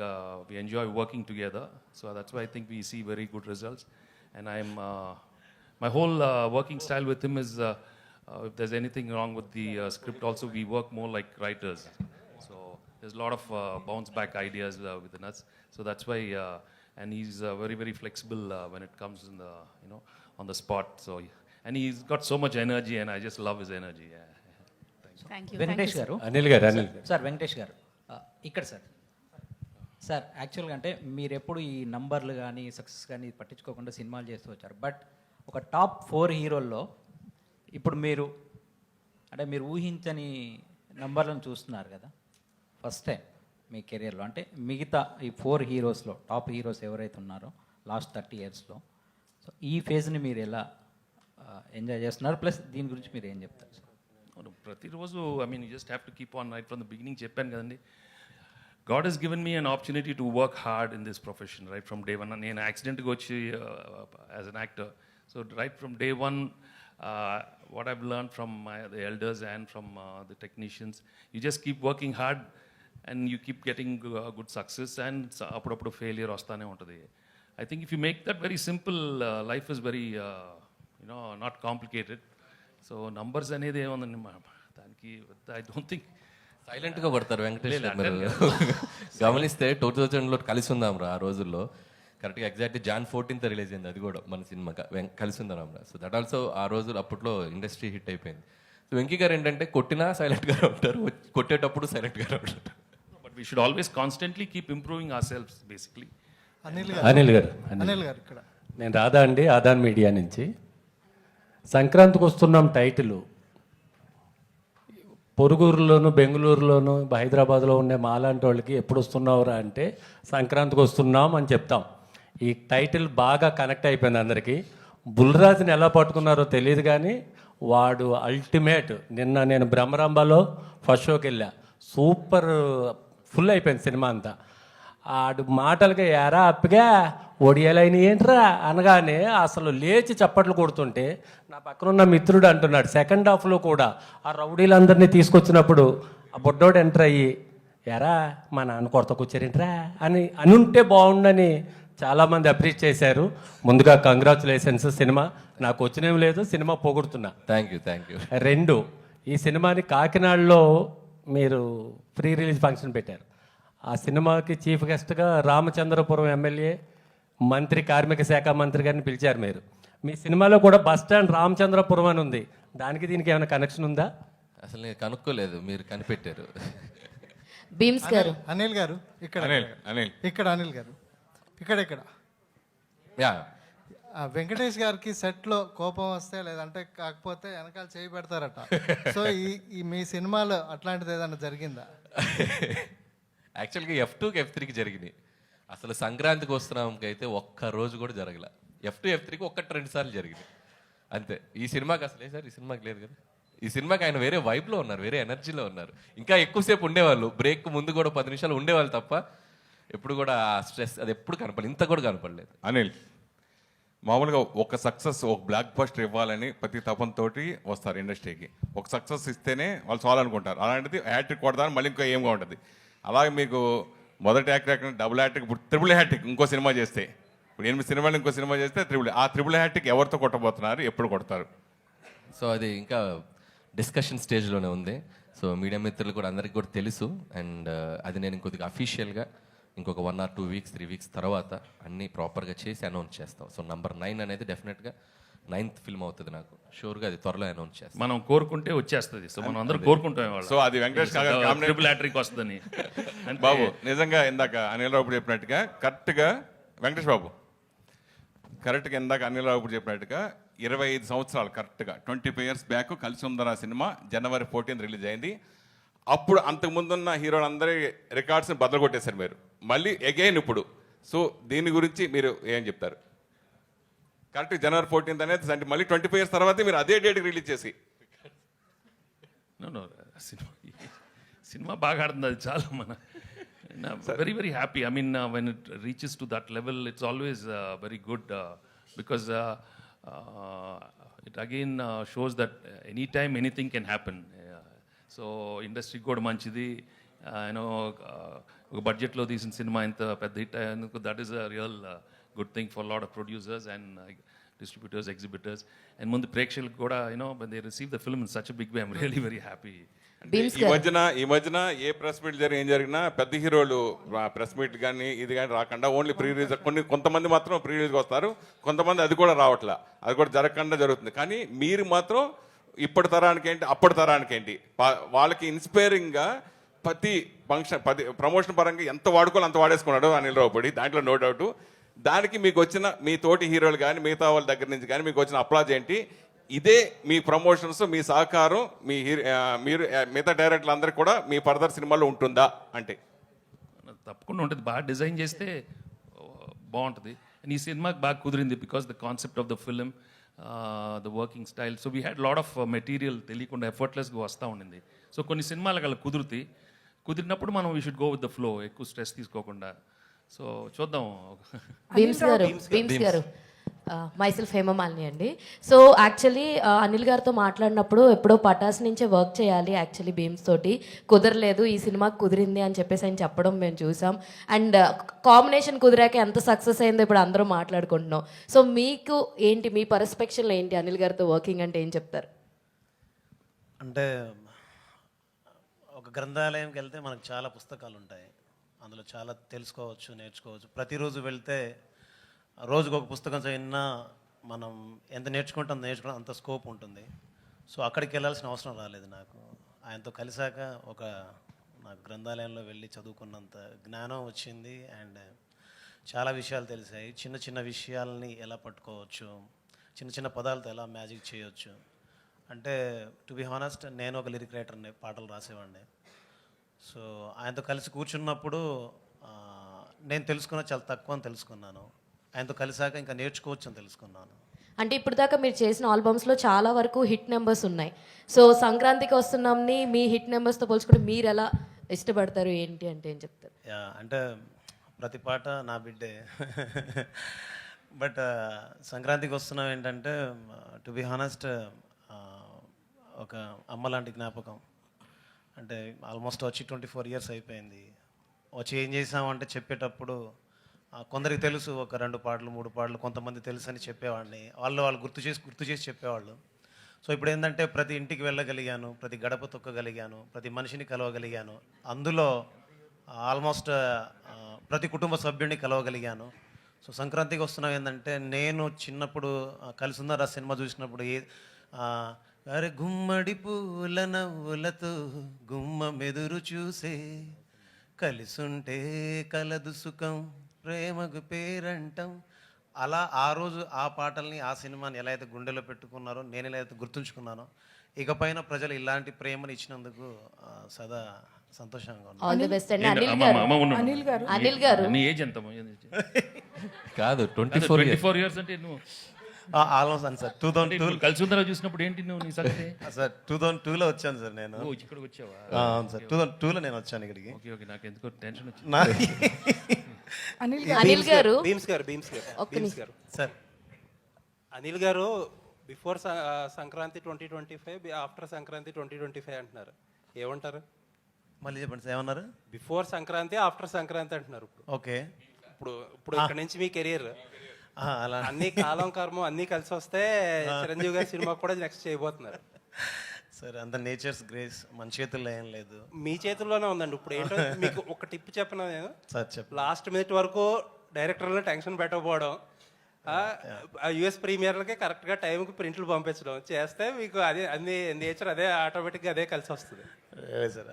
we enjoy working together. So that's why I think we see very good results. And my whole working style with him is, if there's anything wrong with the script also, we work more like writers. So there's a lot of bounce back ideas within us. So that's why, and he's very, very flexible when it comes in the, on the spot. So, and he's got so much energy, and I just love his energy. Yeah. Thank you. Venkatesh Thank you, గారు అనిల్ గారు Anil sir Venkatesh గారు ఇక్కడ sir యాక్చువల్గా అంటే మీరు ఎప్పుడు ఈ నంబర్లు కానీ సక్సెస్ కానీ పట్టించుకోకుండా సినిమాలు చేస్తూ వచ్చారు. బట్ ఒక టాప్ 4 హీరోల్లో ఇప్పుడు మీరు ఊహించని నంబర్లను చూస్తున్నారు కదా ఫస్ట్ టైం మీ కెరియర్లో. అంటే మిగతా ఈ 4 హీరోస్లో టాప్ హీరోస్ ఎవరైతే ఉన్నారో లాస్ట్ 30 yearsలో, సో ఈ ఫేజ్ని మీరు ఎలా ఎంజాయ్ చేస్తున్నారు, ప్లస్ దీని గురించి మీరు ఏం చెప్తారు సార్? ప్రతిరోజు you just have to keep on right from the beginning. చెప్పాను కదండి, God has given me an opportunity to work hard in this profession right from day one. నేను యాక్సిడెంట్గా వచ్చి as an actor. So right from day one, what I've learned from the elders and from the technicians, you just keep working hard and you keep getting good success, and అప్పుడప్పుడు failure వస్తానే ఉంటుంది. I think if you make that very simple, life is very, not complicated. So numbers అనేది ఏముందండి దానికి, I don't think. సైలెంట్గా కొడతారు వెంకటేష్ గారు. మీరు గమనిస్తే 2000లో కలిసి ఉందాం రా ఆ రోజుల్లో, కరెక్ట్గా ఎగ్జాక్ట్లీ Jan 14th రిలీజ్ అయింది అది కూడా మన సినిమా కలిసి ఉందాం రా. సో దట్ ఆల్సో ఆ రోజు అప్పట్లో ఇండస్ట్రీ హిట్ అయిపోయింది. సో వెంకీ గారు ఏంటంటే కొట్టినా సైలెంట్గా ఉంటారు, కొట్టేటప్పుడు సైలెంట్గా ఉంటారు. But we should always constantly keep improving our selfs basically. Anil గారు ఇక్కడ నేను రాధా అండి, ఆదాన్ మీడియా నుంచి. సంక్రాంతికి వస్తున్నాం టైటిల్ పొరుగురులోను బెంగళూరులోను హైదరాబాద్లో ఉండే మాలాంటి వాళ్ళకి ఎప్పుడు వస్తున్నావురా అంటే సంక్రాంతికి వస్తున్నాం అని చెప్తాం. ఈ టైటిల్ బాగా కనెక్ట్ అయిపోయింది అందరికీ. బుల్రాజ్ని ఎలా పట్టుకున్నారో తెలియదు కానీ వాడు అల్టిమేట్. నిన్న నేను బ్రహ్మరాంబలో ఫస్ట్ షోకి వెళ్ళా, సూపర్ ఫుల్ అయిపోయింది సినిమా అంతా. ఆడు మాటలుగా ఎరా అప్పగా ఒడియాలైన ఏంట్రా అనగానే అసలు లేచి చప్పట్లు కొడుతుంటే నా పక్కన ఉన్న మిత్రుడు అంటున్నాడు సెకండ్ హాఫ్లో కూడా ఆ రౌడీలందరినీ తీసుకొచ్చినప్పుడు ఆ బొడ్డోడు ఎంటర్ అయ్యి ఎరా మా నాన్న కొరత కూర్చారేంట్రా అని ఉంటే బాగుండని చాలామంది అప్రిషియేట్ చేశారు. ముందుగా కంగ్రాచులేషన్స్. సినిమా నాకు వచ్చినేం లేదు, సినిమా పొగుడుతున్నా. Thank you. 2, ఈ సినిమాని కాకినాడలో మీరు ప్రీ రిలీజ్ ఫంక్షన్ పెట్టారు. ఆ సినిమాకి చీఫ్ గెస్ట్గా రామచంద్రపురం ఎమ్మెల్యే, మంత్రి, కార్మిక శాఖ మంత్రి గారిని పిలిచారు మీరు. మీ సినిమాలో కూడా బస్ స్టాండ్ రామచంద్రపురం అని ఉంది. దానికి దీనికి ఏమైనా కనెక్షన్ ఉందా? అసలు నేను కనుక్కోలేదు, మీరు కనిపెట్టారు. బీమ్స్ గారు. అనిల్ గారు ఇక్కడ అనిల్ గారు ఇక్కడ యా, వెంకటేష్ గారికి సెట్లో కోపం వస్తే లేదంటే కాకపోతే వెనకాల చేయి పెడతారట. సో ఈ మీ సినిమాలో అట్లాంటిది ఏదైనా జరిగిందా? యాక్చువల్గా F2కి F3కి జరిగినాయి. అసలు సంక్రాంతికి వస్తున్నాంకి అయితే ఒక్క రోజు కూడా జరగల. F2 F3కి 1-2 సార్లు జరిగినాయి అంతే. ఈ సినిమాకి అసలే సార్, ఈ సినిమాకి లేదు కదా. ఈ సినిమాకి ఆయన వేరే వైబ్లో ఉన్నారు, వేరే ఎనర్జీలో ఉన్నారు. ఇంకా ఎక్కువసేపు ఉండేవాళ్ళు, బ్రేక్ ముందు కూడా 10 నిమిషాలు ఉండేవాళ్ళు తప్ప ఎప్పుడు కూడా స్ట్రెస్ అది ఎప్పుడు కనపడలేదు, ఇంత కూడా కనపడలేదు. అనిల్ మామూలుగా ఒక సక్సెస్, ఒక బ్లాక్ బస్టర్ ఇవ్వాలని ప్రతి తపంతోటి వస్తారు ఇండస్ట్రీకి. ఒక సక్సెస్ ఇస్తేనే వాళ్ళు చాలు అనుకుంటారు. అలాంటిది హ్యాట్రిక్ కొడతాను మళ్ళీ ఇంకో ఏమగా ఉంటుంది. అలాగే మీకు మొదటి హ్యాట్రిక్, డబుల్ హ్యాట్రిక్, ఇప్పుడు ట్రిపుల్ హ్యాట్రిక్ ఇంకో సినిమా చేస్తే, ఇప్పుడు 8 సినిమాలు ఇంకో సినిమా చేస్తే ట్రిపుల్ హ్యాట్రిక్ ఎవరితో కొట్టబోతున్నారు, ఎప్పుడు కొడతారు? సో అది ఇంకా డిస్కషన్ స్టేజ్లోనే ఉంది. సో మీడియా మిత్రులు కూడా అందరికీ కూడా తెలుసు. అండ్ అది నేను ఇంకొద్దిగా అఫీషియల్గా ఇంకొక 1 or 2 weeks 3 weeks తర్వాత అన్నీ ప్రాపర్గా చేసి అనౌన్స్ చేస్తాం. సో నంబర్ 9 అనేది డెఫినెట్గా 9th ఫిల్మ్ అవుతుంది నాకు షూర్గా అది త్వరలో అనౌన్స్ చేస్తాను. మనం కోరుకుంటే వచ్చేస్తుంది. సో మనం అందరం కోరుకుంటాం ఇవాళ. సో అది వెంకటేష్ గారు ట్రిపుల్ హ్యాట్రిక్ వస్తుందని. బాబు నిజంగా ఇందాక అనిల్ రావు చెప్పినట్టుగా కరెక్ట్గా వెంకటేష్ బాబు కరెక్ట్గా ఇందాక అనిల్ రావు చెప్పినట్టుగా 25 సంవత్సరాలు కరెక్ట్గా 25 years బ్యాక్ కలిసి ఉందన్న సినిమా January 14th రిలీజ్ అయింది. అప్పుడు అంతకుముందున్న హీరోలందరి రికార్డ్స్ని బద్దలు కొట్టేశారు మీరు, మళ్ళీ అగైన్ ఇప్పుడు. సో దీని గురించి మీరు ఏం చెప్తారు? కరెక్ట్ January 14th అనేది అంటే మళ్ళీ 25 years తర్వాత మీరు అదే డేట్కి రిలీజ్ చేసి. నో సినిమా బాగా ఆడుతుంది, అది చాలా మన very very happy. I mean when it reaches to that level it's always very good because it again shows that any time anything can happen. So ఇండస్ట్రీకి కూడా మంచిది. యూనో ఒక బడ్జెట్లో తీసిన సినిమా ఇంత పెద్ద హిట్ అయ్యేందుకు that is a real good thing for lot of producers and distributors, exhibitors, and ముందు ప్రేక్షకులకు కూడా you know when they receive the film in such a big way, I'm really very happy. ఈ మధ్యన ఏ press meet ఏం జరిగినా పెద్ద హీరోలు press meet కానీ ఇది కానీ రాకుండా ఓన్లీ ప్రీ రిలీజ్, కొంతమంది మాత్రం ప్రీ రిలీజ్కి వస్తారు, కొంతమంది అది కూడా రావట్లా, అది కూడా జరగకుండా జరుగుతుంది. కానీ మీరు మాత్రం ఇప్పటి తరానికి ఏంటి అప్పటి తరానికి ఏంటి వాళ్ళకి ఇన్స్పైరింగ్గా ప్రతి ఫంక్షన్ ప్రమోషన్ పరంగా ఎంత వాడుకోవాలి అంత వాడేసుకున్నాడు అనిల్ రావుపూడి, దాంట్లో నో డౌట్. దానికి మీకు వచ్చిన మీ తోటి హీరోలు కానీ మిగతా వాళ్ళ దగ్గర నుంచి కానీ మీకు వచ్చిన అప్లాజ్ ఏంటి? ఇదే మీ ప్రమోషన్స్, మీ సహకారం మీరు మిగతా డైరెక్టర్లు అందరికీ కూడా మీ ఫర్దర్ సినిమాలో ఉంటుందా అంటే? తప్పకుండా ఉంటుంది. బాగా డిజైన్ చేస్తే బాగుంటుంది. ఈ సినిమాకి బాగా కుదిరింది because the concept of the film, the working style. So we had lot of material తెలియకుండా ఎఫర్ట్లెస్గా వస్తూ ఉండింది. సో కొన్ని సినిమాలకు అలా కుదిరినప్పుడు మనం we should go with the flow, ఎక్కువ స్ట్రెస్ తీసుకోకుండా. సో చూద్దాం. భీమ్స్ గారు మైసెల్ఫ్ హేమమాలిని అండి. సో యాక్చువల్లీ అనిల్ గారితో మాట్లాడినప్పుడు ఎప్పుడో పటాస్ నుంచే వర్క్ చేయాలి యాక్చువల్లీ భీమ్స్ తోటి, కుదరలేదు, ఈ సినిమాకి కుదిరింది అని చెప్పేసి ఆయన చెప్పడం మేము చూసాం. అండ్ కాంబినేషన్ కుదిరాక ఎంత సక్సెస్ అయిందో ఇప్పుడు అందరూ మాట్లాడుకుంటున్నాం. సో మీకు ఏంటి, మీ పర్స్పెక్షన్లో ఏంటి అనిల్ గారితో వర్కింగ్ అంటే ఏం చెప్తారు? అంటే ఒక గ్రంథాలయంకి వెళ్తే మనకు చాలా పుస్తకాలు ఉంటాయి, అందులో చాలా తెలుసుకోవచ్చు, నేర్చుకోవచ్చు. ప్రతిరోజు వెళ్తే రోజుకు ఒక పుస్తకం చదివినా మనం ఎంత నేర్చుకుంటే అంత స్కోప్ ఉంటుంది. సో అక్కడికి వెళ్ళాల్సిన అవసరం రాలేదు నాకు. ఆయనతో కలిసాక నాకు గ్రంథాలయంలో వెళ్ళి చదువుకున్నంత జ్ఞానం వచ్చింది. అండ్ చాలా విషయాలు తెలిసాయి. చిన్న చిన్న విషయాలని ఎలా పట్టుకోవచ్చు, చిన్న చిన్న పదాలతో ఎలా మ్యాజిక్ చేయొచ్చు. అంటే టు బి హానెస్ట్, నేను ఒక లిరిక్ రైటర్ని, పాటలు రాసేవాడిని. సో ఆయనతో కలిసి కూర్చున్నప్పుడు నేను తెలుసుకున్న చాలా తక్కువ అని తెలుసుకున్నాను. ఆయనతో కలిసాక ఇంకా నేర్చుకోవచ్చు అని తెలుసుకున్నాను. అంటే ఇప్పుడు దాకా మీరు చేసిన ఆల్బమ్స్లో చాలా వరకు హిట్ నెంబర్స్ ఉన్నాయి. సో సంక్రాంతికి వస్తున్నాంని మీ హిట్ నెంబర్స్తో పోల్చుకుంటే మీరు ఎలా ఇష్టపడతారు ఏంటి అంటే ఏం చెప్తారు? అంటే ప్రతి పాట నా బిడ్డే. బట్ సంక్రాంతికి వస్తున్నాం ఏంటంటే టు బి హానెస్ట్ ఒక అమ్మ లాంటి జ్ఞాపకం. అంటే ఆల్మోస్ట్ వచ్చి 24 years అయిపోయింది. వచ్చి ఏం చేసామంటే చెప్పేటప్పుడు కొందరికి తెలుసు, ఒక 2 పాటలు 3 పాటలు, కొంతమంది తెలుసు అని చెప్పేవాడిని. వాళ్ళు గుర్తు చేసి చెప్పేవాళ్ళు. సో ఇప్పుడు ఏంటంటే ప్రతి ఇంటికి వెళ్ళగలిగాను, ప్రతి గడప తొక్కగలిగాను, ప్రతి మనిషిని కలవగలిగాను. అందులో ఆల్మోస్ట్ ప్రతి కుటుంబ సభ్యుడిని కలవగలిగాను. సో సంక్రాంతికి వస్తున్నాం ఏంటంటే నేను చిన్నప్పుడు కలిసి ఉన్నారా సినిమా చూసినప్పుడు అరే గుమ్మడి పూల నవ్వులతో గుమ్మ మెదురు చూసే, కలిసుంటే కలదు సుఖం ప్రేమకు పేరంటం. అలా ఆ రోజు ఆ పాటల్ని, ఆ సినిమాని ఎలా అయితే గుండెలో పెట్టుకున్నారో, నేను ఎలా అయితే గుర్తుంచుకున్నానో, ఇకపైన ప్రజలు ఇలాంటి ప్రేమను ఇచ్చినందుకు సదా సంతోషంగా ఉన్నాను. ఆల్ ది బెస్ట్ అండి. అనిల్ గారు నీ ఏజ్ ఎంత? కాదు 24 years అంటే నువ్వు ఆల్మోస్ట్ అని సార్ 2002 కలిసి ఉందా చూసినప్పుడు ఏంటి నువ్వు నీ సంగతి? సార్ 2002లో వచ్చాను సార్ నేను. ఇక్కడికి వచ్చావా? అవును సార్, 2002లో నేను వచ్చాను ఇక్కడికి. ఓకే, నాకు ఎందుకో టెన్షన్ వచ్చింది. అనిల్ గారు భీమ్స్ గారు సార్, అనిల్ గారు బిఫోర్ సంక్రాంతి 2025, ఆఫ్టర్ సంక్రాంతి 2025 అంటున్నారు. ఏమంటారు? మళ్ళీ చెప్పండి సార్, ఏమన్నారు? బిఫోర్ సంక్రాంతి, ఆఫ్టర్ సంక్రాంతి అంటున్నారు. ఓకే, ఇప్పుడు ఇక్కడ నుంచి మీ కెరీర్ అలా అన్ని కాలం కర్మం అన్ని కలిసి వస్తే చిరంజీవి గారి సినిమా కూడా నెక్స్ట్ చేయబోతున్నారు. సార్ అంత నేచర్స్ గ్రేస్ మన చేతుల్లో ఏం లేదు, మీ చేతుల్లోనే ఉందండి. ఇప్పుడు ఏంటో మీకు ఒక టిప్ చెప్పిన నేను. సార్ చెప్పండి. లాస్ట్ మినిట్ వరకు డైరెక్టర్లో టెన్షన్ పెట్టకపోవడం, యుఎస్ ప్రీమియర్లకి కరెక్ట్గా టైంకి ప్రింట్లు పంపించడం చేస్తే మీకు అదే అన్ని నేచర్ అదే ఆటోమేటిక్గా అదే కలిసి వస్తుంది. సార్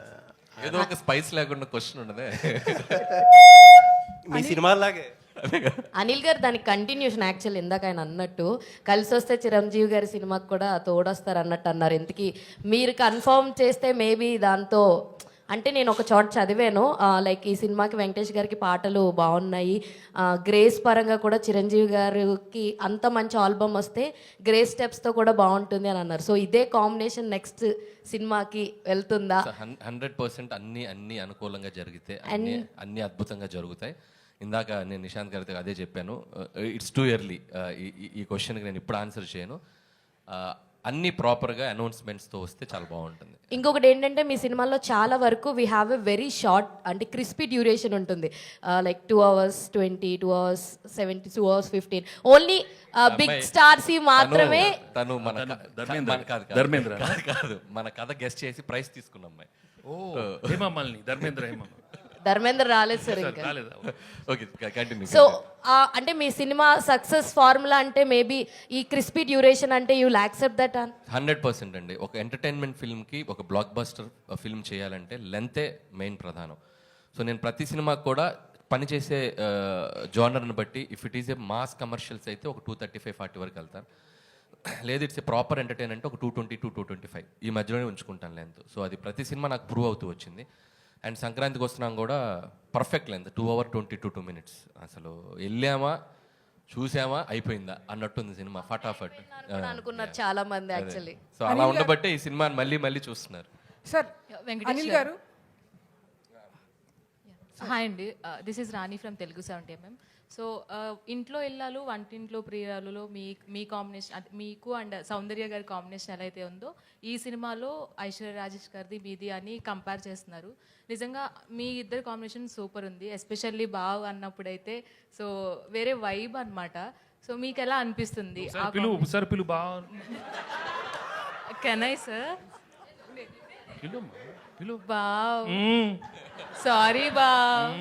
ఏదో ఒక స్పైస్ లేకుండా క్వశ్చన్ ఉండదే మీ సినిమాలాగే. అనిల్ గారు దానికి కంటిన్యూషన్ యాక్చువల్ ఇందాక ఆయన అన్నట్టు కలిసి వస్తే చిరంజీవి గారి సినిమాకి కూడా తోడొస్తారు అన్నట్టు అన్నారు. ఇంతకీ మీరు కన్ఫర్మ్ చేస్తే మేబీ దాంతో అంటే నేను ఒక చోట చదివాను లైక్ ఈ సినిమాకి వెంకటేష్ గారికి పాటలు బాగున్నాయి, గ్రేస్ పరంగా కూడా చిరంజీవి గారికి అంత మంచి ఆల్బమ్ వస్తే గ్రేస్ స్టెప్స్తో కూడా బాగుంటుంది అని అన్నారు. సో ఇదే కాంబినేషన్ నెక్స్ట్ సినిమాకి వెళ్తుందా? 100% అన్ని అనుకూలంగా జరిగితే అన్ని అద్భుతంగా జరుగుతాయి. ఇందాక నేను నిశాంత్ గారితో అదే చెప్పాను, ఇట్స్ టూ ఎర్లీ ఈ క్వశ్చన్కి నేను ఇప్పుడు ఆన్సర్ చేయను. అన్ని ప్రాపర్గా అనౌన్స్మెంట్స్తో వస్తే చాలా బాగుంటుంది. ఇంకొకటి ఏంటంటే మీ సినిమాలో చాలా వరకు we have a very short అంటే క్రిస్పీ డ్యూరేషన్ ఉంటుంది, like 2 hours 20, 2 hours 70, 2 hours 15. Only big stars మాత్రమే. తను ధర్మేంద్ర కాదు, మన కథ గెస్ట్ చేసి ప్రైజ్ తీసుకున్న అమ్మాయి. హేమమాలిని, ధర్మేంద్ర రాలేదు సార్ ఇంకా. Okay, continue. సో అంటే మీ సినిమా సక్సెస్ ఫార్ములా అంటే మేబీ ఈ క్రిస్పీ డ్యూరేషన్ అంటే యూ విల్ యాక్సెప్ట్ దట్? 100% అండి. ఒక ఎంటర్టైన్మెంట్ ఫిల్మ్కి ఒక బ్లాక్ బస్టర్ ఫిల్మ్ చేయాలంటే లెంతే మెయిన్ ప్రధానం. సో నేను ప్రతి సినిమాకి కూడా పనిచేసే జానర్ని బట్టి if it is a mass commercials అయితే ఒక 235-40 వరకు వెళ్తాను. లేదు ఇట్స్ ఏ ప్రాపర్ ఎంటర్టైన్ అంటే ఒక 220-225 ఈ మధ్యలోనే ఉంచుకుంటాను లెంత్. సో అది ప్రతి సినిమా నాకు ప్రూవ్ అవుతూ వచ్చింది. అండ్ సంక్రాంతికి వస్తున్నాం కూడా పర్ఫెక్ట్ లెంత్ 2 hours 22 minutes. అసలు వెళ్ళామా చూసామా అయిపోయిందా అన్నట్టుంది సినిమా, ఫటాఫట్ అనుకున్నారు చాలా మంది యాక్చువల్లీ. సో అలా ఉండబట్టే ఈ సినిమాని మళ్ళీ చూస్తున్నారు. సార్ అనిల్ గారు. హాయ్ అండి, this is Rani from Telugu 70mm. So ఇంట్లో ఇల్లాలు వంటింట్లో ప్రియురాలులో మీ కాంబినేషన్ మీకు అండ్ సౌందర్య గారి కాంబినేషన్ ఎలా అయితే ఉందో ఈ సినిమాలో ఐశ్వర్య రాజేష్ గారిది మీది అని కంపేర్ చేస్తున్నారు. నిజంగా మీ ఇద్దరు కాంబినేషన్ సూపర్ ఉంది, ఎస్పెషల్లీ బావ్ అన్నప్పుడైతే సో వేరే వైబ్ అన్నమాట. సో మీకు ఎలా అనిపిస్తుంది? Can I sir? బావ్, సారీ బావ్,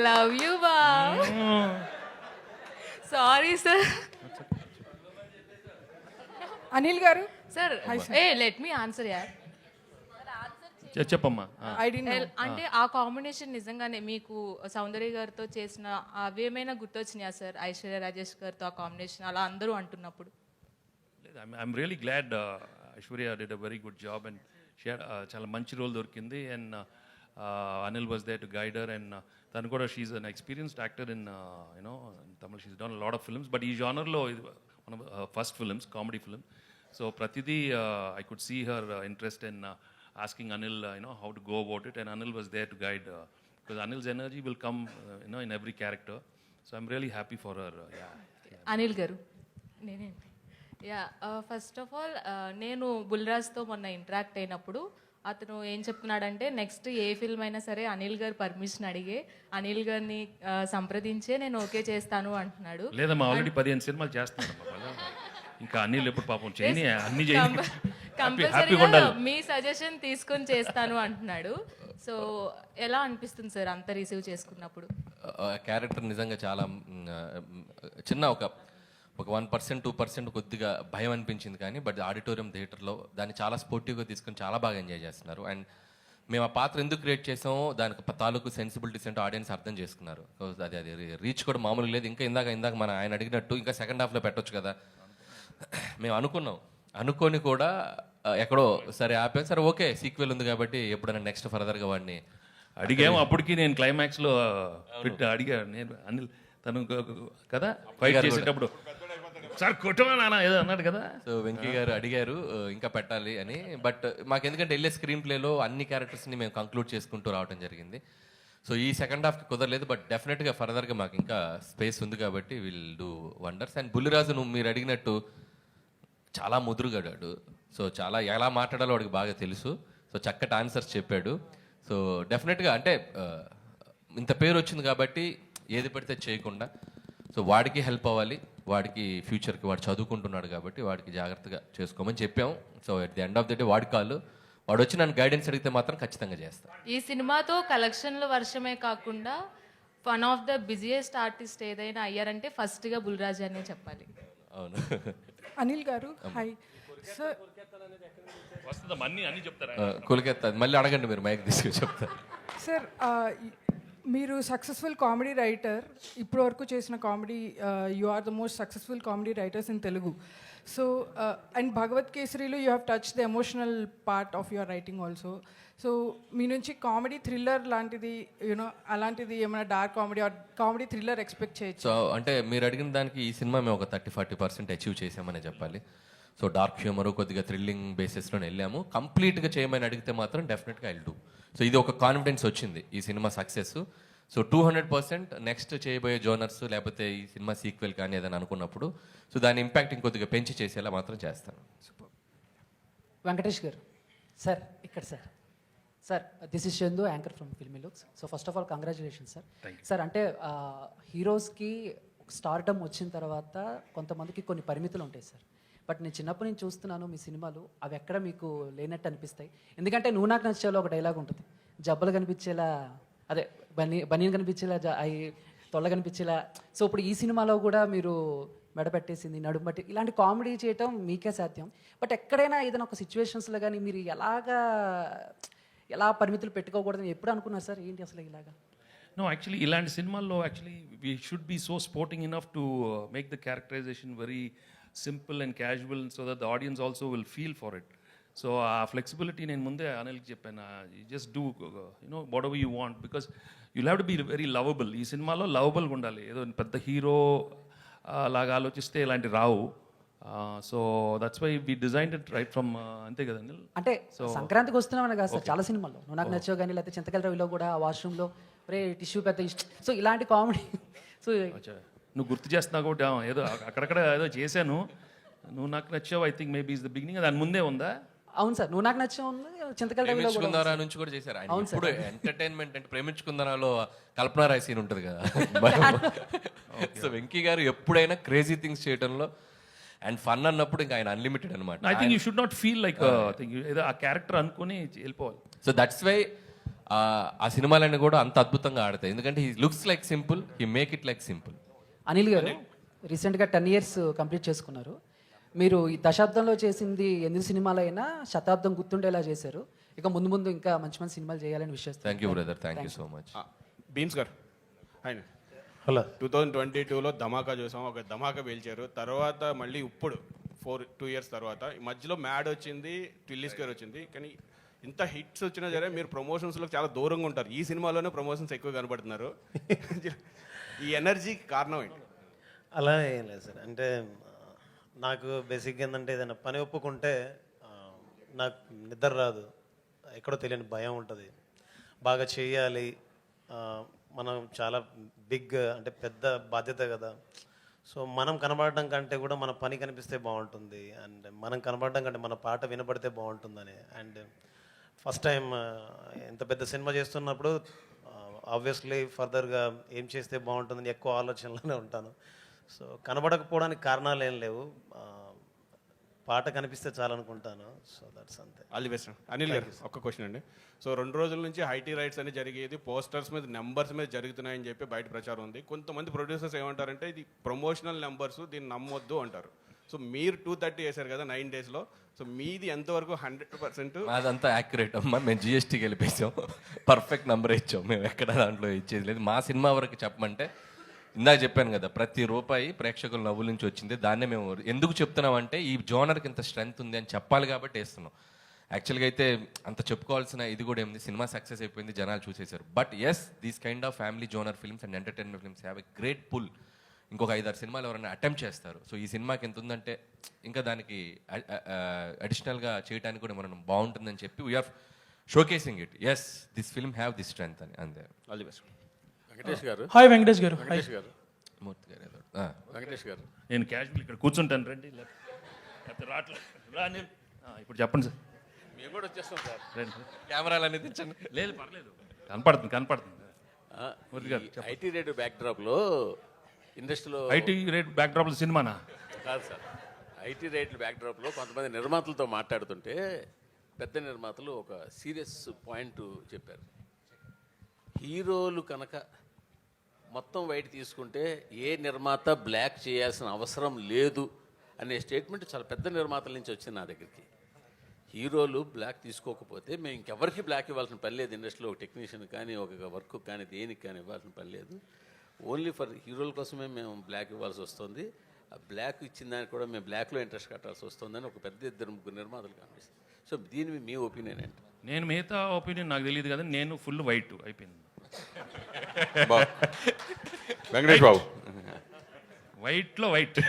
లవ్ యూ బావ్, సారీ సార్. అనిల్ గారు. సార్ లెట్ మీ ఆన్సర్ యార్. చెప్పమ్మా. అంటే ఆ కాంబినేషన్ నిజంగానే మీకు సౌందర్య గారితో చేసిన అవేమైనా గుర్తొచ్చినాయా సార్? ఐశ్వర్య రాజేష్ గారితో ఆ కాంబినేషన్ అలా అందరూ అంటున్నప్పుడు. I'm really glad Aishwarya did a very good job and చాలా మంచి రోల్ దొరికింది. And Anil was there to guide her. And తను కూడా she's an experienced actor in you know Tamil. She's done lot of films, but ఈ జానర్లో one of first films, comedy film. So ప్రతిదీ I could see her interest in asking Anil, how to go about it, and Anil was there to guide, because Anil's energy will come, in every character. So I'm really happy for her. Anil garu, నేనేంటి? First of all నేను బుల్రాజ్తో మొన్న interact అయినప్పుడు అతను ఏం చెప్తున్నాడంటే next a film అయినా సరే అనిల్ గారు పర్మిషన్ అడిగే అనిల్ గారిని సంప్రదించే నేను ఓకే చేస్తాను అంటున్నాడు. లేదమ్మా, ఆల్రెడీ 15 సినిమాలు చేస్తున్నాడు. ఇంకా అనిల్ ఎప్పుడు పాపం చేయని అన్ని కంపల్సరీగా మీ సజెషన్ తీసుకొని చేస్తాను అంటున్నాడు. సో ఎలా అనిపిస్తుంది సార్ అంత రిసీవ్ చేసుకున్నప్పుడు? క్యారెక్టర్ నిజంగా చాలా చిన్న ఒక 1%, 2% కొద్దిగా భయం అనిపించింది, కానీ బట్ ఆడిటోరియం థియేటర్లో దాన్ని చాలా స్పోర్టివ్గా తీసుకొని చాలా బాగా ఎంజాయ్ చేస్తున్నారు. అండ్ మేము ఆ పాత్ర ఎందుకు క్రియేట్ చేసామో దానికి తాలూకు సెన్సిబిలిటీస్ అంటే ఆడియన్స్ అర్థం చేసుకున్నారు. అది రీచ్ కూడా మామూలుగా లేదు. ఇంకా ఇందాక మన ఆయన అడిగినట్టు ఇంకా సెకండ్ హాఫ్లో పెట్టొచ్చు కదా మేము అనుకొని కూడా ఎక్కడో సరే ఆపాం. సరే ఓకే, సీక్వెల్ ఉంది కాబట్టి ఎప్పుడైనా నెక్స్ట్ ఫర్దర్గా వాడిని అడిగాము. అప్పటికి నేను క్లైమాక్స్లో అడిగాను నేను అనిల్, తను కదా ఫైట్ చేసేటప్పుడు సార్ కొట్టమా ఏదో అన్నాడు కదా. సో వెంకీ గారు అడిగారు ఇంకా పెట్టాలి అని. బట్ మాకు ఎందుకంటే వెళ్ళే స్క్రీన్ ప్లేలో అన్ని క్యారెక్టర్స్ని మేము కంక్లూడ్ చేసుకుంటూ రావడం జరిగింది. సో ఈ సెకండ్ హాఫ్కి కుదరలేదు, బట్ డెఫినెట్గా ఫర్దర్గా మాకు ఇంకా స్పేస్ ఉంది కాబట్టి will do wonders. And Bulliraju మీరు అడిగినట్టు చాలా ముదురుగాడాడు. సో చాలా ఎలా మాట్లాడాలో వాడికి బాగా తెలుసు. సో చక్కటి ఆన్సర్స్ చెప్పాడు. సో డెఫినెట్గా అంటే ఇంత పేరు వచ్చింది కాబట్టి ఏది పడితే చేయకుండా, సో వాడికి హెల్ప్ అవ్వాలి, వాడికి ఫ్యూచర్కి వాడు చదువుకుంటున్నాడు కాబట్టి వాడికి జాగ్రత్తగా చేసుకోమని చెప్పాం. So at the end of the day వాడి కాళ్ళు, వాడు వచ్చి నన్ను గైడెన్స్ అడిగితే మాత్రం ఖచ్చితంగా చేస్తాను. ఈ సినిమాతో కలెక్షన్ల వర్షమే కాకుండా one of the busiest artist ఏదైనా అయ్యారంటే ఫస్ట్గా బుల్రాజ్ అనే చెప్పాలి. అవును. అనిల్ గారు హాయ్ సార్. వస్తుందా అన్ని చెప్తారా? కొలికెత్తా మళ్ళీ అడగండి, మీరు మైక్ తీసుకొని చెప్తారు. సార్ మీరు సక్సెస్ఫుల్ కామెడీ రైటర్, ఇప్పటి వరకు చేసిన comedy you are the most successful comedy writers in Telugu. So and Bhagavanth కేసరిలో you have touch the emotional part of your writing also. So మీ నుంచి కామెడీ థ్రిల్లర్ లాంటిది యూనో అలాంటిది ఏమైనా dark comedy or comedy thriller expect చేయొచ్చు? So అంటే మీరు అడిగిన దానికి ఈ సినిమా మేము ఒక 30-40% అచీవ్ చేసామని చెప్పాలి. సో డార్క్ హ్యూమర్ కొద్దిగా థ్రిల్లింగ్ బేసిస్లోనే వెళ్ళాము. కంప్లీట్గా చేయమని అడిగితే మాత్రం డెఫినెట్గా ఐల్ డూ. సో ఇది ఒక కాన్ఫిడెన్స్ వచ్చింది ఈ సినిమా సక్సెస్. సో 200% నెక్స్ట్ చేయబోయే జోనర్స్ లేకపోతే ఈ సినిమా సీక్వెల్ కానీ ఏదైనా అనుకున్నప్పుడు సో దాని ఇంపాక్ట్ ఇంకొద్దిగా పెంచి చేసేలా మాత్రం చేస్తాను. వెంకటేష్ గారు సార్ ఇక్కడ sir this is Chandu anchor from filmy looks. So first of all congratulation sir. Sir అంటే హీరోస్కి స్టార్డమ్ వచ్చిన తర్వాత కొంతమందికి కొన్ని పరిమితులు ఉంటాయి సార్. బట్ నేను చిన్నప్పటి నుంచి చూస్తున్నాను మీ సినిమాలు, అవి ఎక్కడ మీకు లేనట్టు అనిపిస్తాయి. ఎందుకంటే నువ్వు నాకు నచ్చేలా ఒక డైలాగ్ ఉంటుంది, జబ్బలు కనిపించేలా అదే బనీన్ కనిపించేలా అవి తొల్ల కనిపించేలా. సో ఇప్పుడు ఈ సినిమాలో కూడా మీరు మెడ పెట్టేసింది, నడుము బట్టి ఇలాంటి కామెడీ చేయటం మీకే సాధ్యం. బట్ ఎక్కడైనా ఏదైనా ఒక సిచ్యువేషన్స్లో కానీ మీరు ఎలా పరిమితులు పెట్టుకోకూడదని ఎప్పుడు అనుకున్నారు సార్? ఏంటి అసలు ఇలాగా? No, actually, ఇలాంటి సినిమాల్లో actually we should be so sporting enough to make the characterization very simple and casual so that the audience also will feel for it. So ఆ ఫ్లెక్సిబిలిటీ నేను ముందే అనిల్కి చెప్పాను, just do you know whatever you want because you'll have to be very lovable. ఈ సినిమాలో లవబుల్గా ఉండాలి. ఏదో పెద్ద హీరో లాగా ఆలోచిస్తే ఇలాంటి రావు. So that's why we designed it right from అంతే కదా అనిల్? అంటే సంక్రాంతికి వస్తున్నామని కాదు సార్, చాలా సినిమాల్లో నువ్వు నాకు నచ్చావు కానీ లేకపోతే చింతకల రవిలో కూడా వాష్రూమ్లో రే టిష్యూ పెద్ద సో ఇలాంటి కామెడీ. సో నువ్వు గుర్తు చేస్తున్నావు కాబట్టి ఏదో అక్కడక్కడ ఏదో చేశాను. నువ్వు నాకు నచ్చావు I think maybe is the beginning. దాని ముందే ఉందా? అవును సార్, నువ్వు నాకు నచ్చావు చింతకల రవిలో ప్రేమించుకుందారా నుంచి కూడా చేశారు ఆయన. ఇప్పుడు ఎంటర్టైన్మెంట్ అంటే ప్రేమించుకుందారాలో కల్పన రాయ్ సీన్ ఉంటుంది కదా. సో వెంకీ గారు ఎప్పుడైనా క్రేజీ థింగ్స్ చేయడంలో అండ్ ఫన్ అన్నప్పుడు ఇంకా ఆయన అన్లిమిటెడ్ అనమాట. I think you should not feel like ఏదో ఆ క్యారెక్టర్ అనుకుని వెళ్ళిపోవాలి. సో దట్స్ వై ఆ సినిమాలన్నీ కూడా అంత అద్భుతంగా ఆడతాయి. ఎందుకంటే he looks like simple, he make it like simple. Anil గారు రీసెంట్గా 10 years కంప్లీట్ చేసుకున్నారు. మీరు ఈ దశాబ్దంలో చేసింది 8 సినిమాలైనా శతాబ్దం గుర్తుండేలా చేశారు. ఇక ముందు ముందు ఇంకా మంచి మంచి సినిమాలు చేయాలని విషయం. Thank you brother, thank you so much. Bheems garu ఆయన హలో 2022లో ధమాకా చూసాం, ఒక ధమాకా పేల్చారు. తర్వాత మళ్ళీ ఇప్పుడు 2 years తర్వాత ఈ మధ్యలో మ్యాడ్ వచ్చింది, ట్విల్లీ స్క్వేర్ వచ్చింది. కానీ ఇంత హిట్స్ వచ్చినా సరే మీరు ప్రమోషన్స్లో చాలా దూరంగా ఉంటారు. ఈ సినిమాలోనే ప్రమోషన్స్ ఎక్కువ కనబడుతున్నారు. ఈ ఎనర్జీకి కారణం ఏంటి? అలా ఏం లేదు సార్. అంటే నాకు బేసిక్గా ఏంటంటే ఏదైనా పని ఒప్పుకుంటే నాకు నిద్ర రాదు, ఎక్కడో తెలియని భయం ఉంటుంది. బాగా చేయాలి, మనం చాలా బిగ్ అంటే పెద్ద బాధ్యత కదా. సో మనం కనబడడం కంటే కూడా మన పని కనిపిస్తే బాగుంటుంది, అండ్ మనం కనబడడం కంటే మన పాట వినబడితే బాగుంటుందని. అండ్ ఫస్ట్ టైం ఎంత పెద్ద సినిమా చేస్తున్నప్పుడు ఆబ్వియస్లీ ఫర్దర్గా ఏం చేస్తే బాగుంటుందని ఎక్కువ ఆలోచనలోనే ఉంటాను. సో కనబడకపోవడానికి కారణాలు ఏం లేవు, పాట కనిపిస్తే చాలనుకుంటాను. సో దట్స్ అంతే. All the best. అనిల్ గారు ఒక్క క్వశ్చన్ అండి. సో 2 రోజుల నుంచి ఐటీ రైట్స్ అని జరిగేది, పోస్టర్స్ మీద నెంబర్స్ మీద జరుగుతున్నాయని చెప్పి బయట ప్రచారం ఉంది. కొంతమంది ప్రొడ్యూసర్స్ ఏమంటారంటే ఇది ప్రమోషనల్ నెంబర్స్, దీన్ని నమ్మొద్దు అంటారు. సో మీరు 230 వేశారు కదా 9 daysలో. సో మీది ఎంతవరకు 100%? అదంతా యాక్యురేట్ అమ్మా. మేము జిఎస్టీకి వెళ్ళిపోయాం, పర్ఫెక్ట్ నెంబర్ ఇచ్చాం. మేము ఎక్కడ దాంట్లో ఇచ్చేది లేదు. మా సినిమా వరకు చెప్పమంటే ఇందాక చెప్పాను కదా, ప్రతి రూపాయి ప్రేక్షకుల నవ్వుల నుంచి వచ్చింది. దాన్నే మేము ఎందుకు చెప్తున్నామంటే ఈ జోనర్కి ఇంత స్ట్రెంగ్త్ ఉంది అని చెప్పాలి కాబట్టి వేస్తున్నాం. యాక్చువల్గా అయితే అంత చెప్పుకోవాల్సిన ఇది కూడా ఏముంది, సినిమా సక్సెస్ అయిపోయింది, జనాలు చూసేశారు. But yes, these kind of family genre films and entertainment films have a great pull. ఇంకొక 5-6 సినిమాలు ఎవరైనా అటెంప్ట్ చేస్తారు. సో ఈ సినిమాకి ఎంత ఉందంటే ఇంకా దానికి అడిషనల్గా చేయడానికి కూడా మనం బాగుంటుందని చెప్పి we're showcasing it. Yes, this film have this strength అని. అంతే. All the best. వెంకటేష్ గారు. హాయ్ వెంకటేష్ గారు. వెంకటేష్ గారు. మూర్తి గారు. వెంకటేష్ గారు, నేను క్యాజువల్ ఇక్కడ కూర్చుంటాను రండి, లేకపోతే రాట్లేదు. ఇప్పుడు చెప్పండి సార్. మేము కూడా వచ్చేస్తాం సార్. రండి, కెమెరాలు అనేది తెచ్చండి. లేదు పర్లేదు, కనపడుతుంది. ఐటీ రేట్ బ్యాక్డ్రాప్లో ఇండస్ట్రీలో ఐటీ రేట్ బ్యాక్డ్రాప్లో సినిమానా కాదు సార్. ఐటీ రేట్ల బ్యాక్డ్రాప్లో కొంతమంది నిర్మాతలతో మాట్లాడుతుంటే పెద్ద నిర్మాతలు ఒక సీరియస్ పాయింట్ చెప్పారు. హీరోలు కనుక మొత్తం వైట్ తీసుకుంటే ఏ నిర్మాత బ్లాక్ చేయాల్సిన అవసరం లేదు అనే స్టేట్మెంట్ చాలా పెద్ద నిర్మాతల నుంచి వచ్చింది నా దగ్గరికి. హీరోలు బ్లాక్ తీసుకోకపోతే మేము ఇంకెవరికి బ్లాక్ ఇవ్వాల్సిన పని లేదు. ఇండస్ట్రీలో ఒక టెక్నీషియన్ కానీ ఒక వర్క్ కానీ దేనికి కానీ ఇవ్వాల్సిన పని లేదు. ఓన్లీ ఫర్ హీరోల కోసమే మేము బ్లాక్ ఇవ్వాల్సి వస్తుంది. ఆ బ్లాక్ ఇచ్చిన దానికి కూడా మేము బ్లాక్లో ఇంట్రెస్ట్ కట్టాల్సి వస్తుందని ఒక పెద్ద 2-3 నిర్మాతలు కనిపిస్తుంది. సో దీని మీ ఒపీనియన్ ఏంటి? నేను మిగతా ఒపీనియన్ నాకు తెలియదు కదా, నేను ఫుల్ వైట్ అయిపోయింది. వెంకటేష్ బాబు వైట్లో వైట్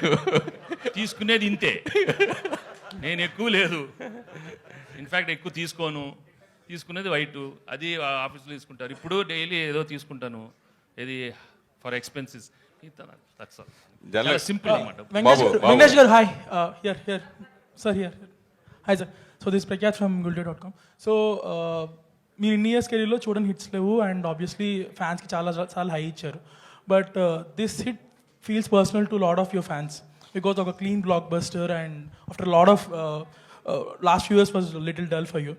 తీసుకునేది ఇంతే, నేను ఎక్కువ లేదు, ఇన్ఫ్యాక్ట్ ఎక్కువ తీసుకోను, తీసుకునేది వైట్, అది ఆఫీస్లో తీసుకుంటారు. ఇప్పుడు డైలీ ఏదో తీసుకుంటాను, ఇది ఫర్ ఎక్స్పెన్సెస్, చాలా సింపుల్ అన్నమాట. వెంకటేష్ గారు hi, here sir, here hi sir. So this Prakhyat from gulday.com. So మీరు ఇన్ని ఇయర్స్ కెరీర్లో చూడని హిట్స్ లేవు అండ్ ఆబ్వియస్లీ ఫ్యాన్స్కి చాలా హై ఇచ్చారు. But this hit feels personal to a lot of your fans because of a clean blockbuster and after a lot of last few years was a little dull for you.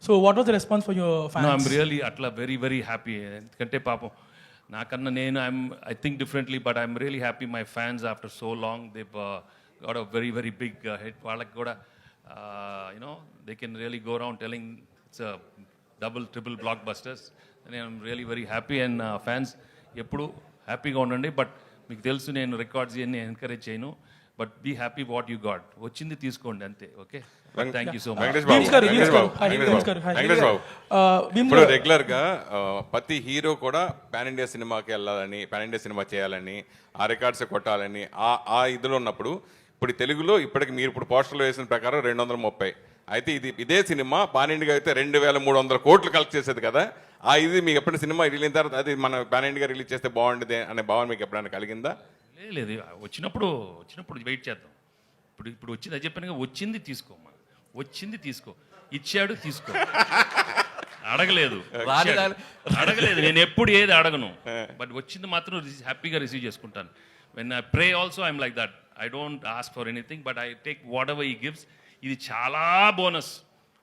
So what was the response for your fans? No, I'm really atla very happy. ఎందుకంటే పాపం నాకన్నా నేను I think differently, but I'm really happy my fans after so long they've got a very big hit. వాళ్ళకి కూడా they can really go around telling it's a triple blockbusters, and I'm really very happy. And fans ఎప్పుడు హ్యాపీగా ఉండండి. But మీకు తెలుసు నేను records ఇవన్నీ encourage చేయను, but be happy what you got, వచ్చింది తీసుకోండి అంతే. Okay, thank you so much. Venkatesh Babu ఇప్పుడు రెగ్యులర్ గా ప్రతి హీరో కూడా పాన్ ఇండియా సినిమాకి వెళ్ళాలని, పాన్ ఇండియా సినిమా చేయాలని, ఆ రికార్డ్స్ కొట్టాలని ఆ ఇదిలో ఉన్నప్పుడు, ఇప్పుడు తెలుగులో ఇప్పటికి మీరు ఇప్పుడు పోస్టర్లో వేసిన ప్రకారం 230, అయితే ఇదే సినిమా పాన్ ఇండియా అయితే 2300 కోట్లు కలెక్ట్ చేసేది కదా. ఇది మీకు ఎప్పుడైనా సినిమా రిలీజ్ అయిన తర్వాత అది మన పాన్ ఇండియా రిలీజ్ చేస్తే బాగుండేది అనే భావన మీకు ఎప్పుడైనా కలిగిందా? లేదు, వచ్చినప్పుడు వెయిట్ చేద్దాం. ఇప్పుడు వచ్చింది, అది చెప్పాను, వచ్చింది తీసుకోమ్మా, వచ్చింది తీసుకో, ఇచ్చాడు తీసుకో, అడగలేదు, నేను ఎప్పుడు ఏది అడగను, బట్ వచ్చింది మాత్రం హ్యాపీగా రిసీవ్ చేసుకుంటాను. When I pray also I'm like that, I don't ask for anything, but I take what ever he gives. ఇది చాలా bonus.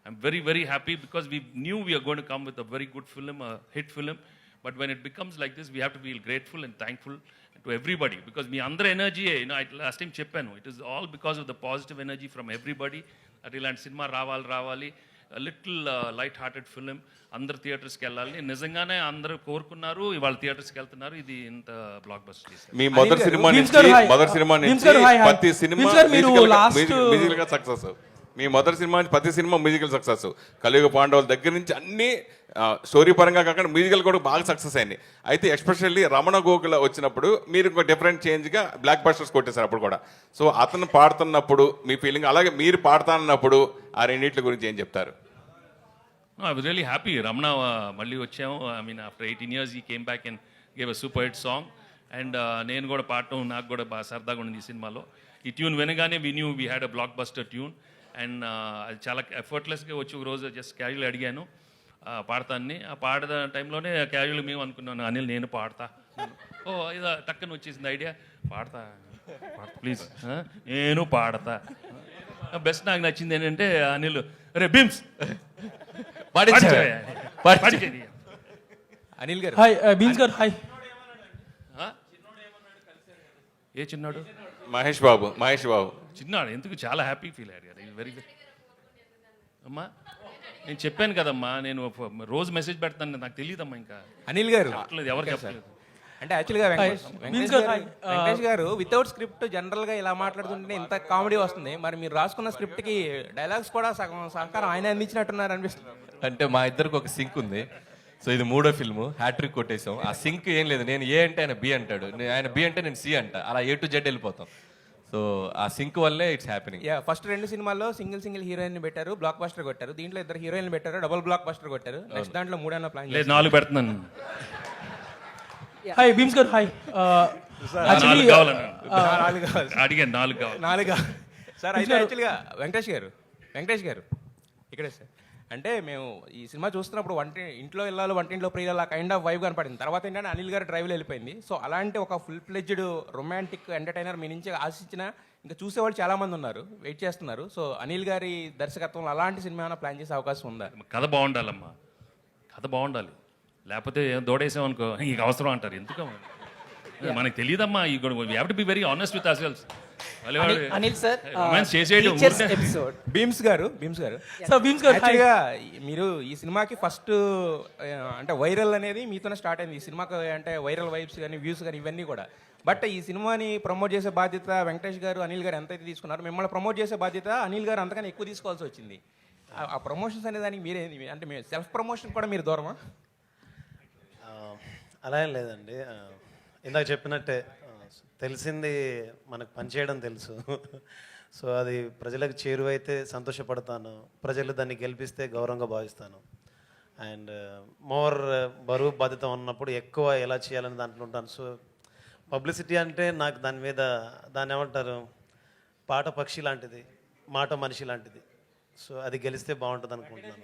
I'm very happy because we knew we are going to come with a very good film, a hit film. But when it becomes like this, we have to feel grateful and thankful to everybody, because me andra energy, last time cheppanu, it is all because of the positive energy from everybody. At ilanti cinema ravali, a little light hearted film, andru theatres ki ellali, nijangane andru korukunnaru, ivalu theatres ki veltunnaru, idi inta blockbuster is. మీ మొదటి cinema నుంచి ప్రతి cinema musical గా success. మీ మొదటి cinema నుంచి ప్రతి cinema musical success. కలియుగ పాండవుల దగ్గర నుంచి అన్ని స్టోరీ పరంగా కాకుండా మ్యూజికల్ కూడా బాగా సక్సెస్ అయింది. అయితే ఎస్పెషల్లీ రమణ గోకుల వచ్చినప్పుడు మీరు ఇంకో డిఫరెంట్ చేంజ్గా బ్లాక్ బస్టర్స్ కొట్టేశారు అప్పుడు కూడా. సో అతను పాడుతున్నప్పుడు మీ ఫీలింగ్, అలాగే మీరు పాడుతున్నప్పుడు ఆ రెండింటి గురించి ఏం చెప్తారు? I was really happy. Ramana మళ్ళీ వచ్చాము. I mean after 18 years he came back and gave a super hit song. And నేను కూడా పాడటం నాకు కూడా బాగా సరదాగా ఉంది ఈ సినిమాలో. ఈ ట్యూన్ వినగానే we knew we had a blockbuster tune. And అది చాలా ఎఫర్ట్లెస్గా వచ్చి ఒక రోజు జస్ట్ క్యాజువల్ అడిగాను పాడతాన్ని. ఆ పాడే టైంలోనే క్యాజువల్ మేము అనుకున్నాను, అనిల్ నేను పాడతా. ఓ ఇది టక్కన వచ్చేసింది ఐడియా, పాడతా ప్లీజ్, నేను పాడతా. బెస్ట్ నాకు నచ్చింది ఏంటంటే అనిల్, అరే బిమ్స్ అనిల్ గారు హాయ్, బీమ్స్ గారు హాయ్. ఏ చిన్నాడు? మహేష్ బాబు చిన్నాడు. ఎందుకు చాలా హ్యాపీ ఫీల్ అయ్యారు కదా. వెరీ అమ్మా, నేను చెప్పాను కదమ్మా, నేను రోజు మెసేజ్ పెడతాను, నాకు తెలియదమ్మా. ఇంకా అనిల్ గారు చెప్పలేదు, ఎవరు చెప్పలేదు. అంటే యాక్చువల్గా వెంకటేష్ గారు వితౌట్ స్క్రిప్ట్ జనరల్గా ఇలా మాట్లాడుతుంటే ఇంత కామెడీ వస్తుంది. మరి మీరు రాసుకున్న స్క్రిప్ట్కి డైలాగ్స్ కూడా సగం సహకారం ఆయన అందించినట్టున్నారు అనిపిస్తుంది. అంటే మా ఇద్దరికి ఒక సింక్ ఉంది. సో ఇది 3వ ఫిల్మ్, హ్యాట్రిక్ కొట్టేసాం. ఆ సింక్ ఏం లేదు, నేను ఏ అంటే ఆయన బి అంటాడు, ఆయన బి అంటే నేను సి అంట, అలా A to Z వెళ్ళిపోతాం. సో ఆ సింక్ వల్లే ఇట్స్ హ్యాపెనింగ్. ఫస్ట్ 2 సినిమాల్లో సింగిల్ హీరోయిన్ పెట్టారు, బ్లాక్ బస్టర్ కొట్టారు. దీంట్లో 2 హీరోయిన్లు పెట్టారు, డబుల్ బ్లాక్ బస్టర్ కొట్టారు. నెక్స్ట్ దాంట్లో 3 ప్లాన్ లేదు, 4 పెడుతున్నాను. హాయ్ బీమ్స్ గారు హాయ్. అడిగాను 4 కావాలి సార్. అయితే యాక్చువల్గా వెంకటేష్ గారు ఇక్కడే సార్. అంటే మేము ఈ సినిమా చూస్తున్నప్పుడు ఇంట్లో వెళ్ళాలి, వంటింట్లో ప్రియులు ఆ కైండ్ ఆఫ్ వైబ్ కనపడింది. తర్వాత ఏంటంటే అనిల్ గారు డ్రైవ్లో వెళ్ళిపోయింది. సో అలాంటి ఒక ఫుల్ ఫ్లెడ్జ్డ్ రొమాంటిక్ ఎంటర్టైనర్ మీ నుంచి ఆశించిన ఇంకా చూసేవాళ్ళు చాలామంది ఉన్నారు, వెయిట్ చేస్తున్నారు. సో అనిల్ గారి దర్శకత్వంలో అలాంటి సినిమా ఏమైనా ప్లాన్ చేసే అవకాశం ఉందా? కథ బాగుండాలమ్మా, కథ బాగుండాలి. లేకపోతే దోడేసామనుకో ఇంక అవసరం అంటారు. ఎందుకు మనకు తెలియదమ్మా, we have to be very honest with our selves. Anil sir, romance చేసేయడం టీచర్స్ ఎపిసోడ్ భీమ్స్ గారు So, Beams గారు, hi. యాక్చువల్గా మీరు ఈ సినిమాకి ఫస్ట్ అంటే వైరల్ అనేది మీతోనే స్టార్ట్ అయింది. ఈ సినిమాకి అంటే వైరల్ వైబ్స్ కానీ వ్యూస్ కానీ ఇవన్నీ కూడా. బట్ ఈ సినిమాని ప్రమోట్ చేసే బాధ్యత వెంకటేష్ గారు, అనిల్ గారు ఎంతైతే తీసుకున్నారు, మిమ్మల్ని ప్రమోట్ చేసే బాధ్యత అనిల్ గారు అంతకన్నా ఎక్కువ తీసుకోవాల్సి వచ్చింది. ఆ ప్రమోషన్స్ అనే దానికి మీరేంది అంటే మీ సెల్ఫ్ ప్రమోషన్ కూడా మీరు దూరమా? అలా ఏం లేదండి. ఇందాక చెప్పినట్టే తెలిసింది మనకు పనిచేయడం తెలుసు. సో అది ప్రజలకు చేరువైతే సంతోషపడతాను, ప్రజలు దాన్ని గెలిపిస్తే గౌరవంగా భావిస్తాను. అండ్ మోర్ బరువు బాధ్యత ఉన్నప్పుడు ఎక్కువ ఎలా చేయాలని దాంట్లో ఉంటాను. సో పబ్లిసిటీ అంటే నాకు దాన్ని ఏమంటారు, పాట పక్షి లాంటిది, మాట మనిషి లాంటిది. సో అది గెలిస్తే బాగుంటుంది అనుకుంటున్నాను.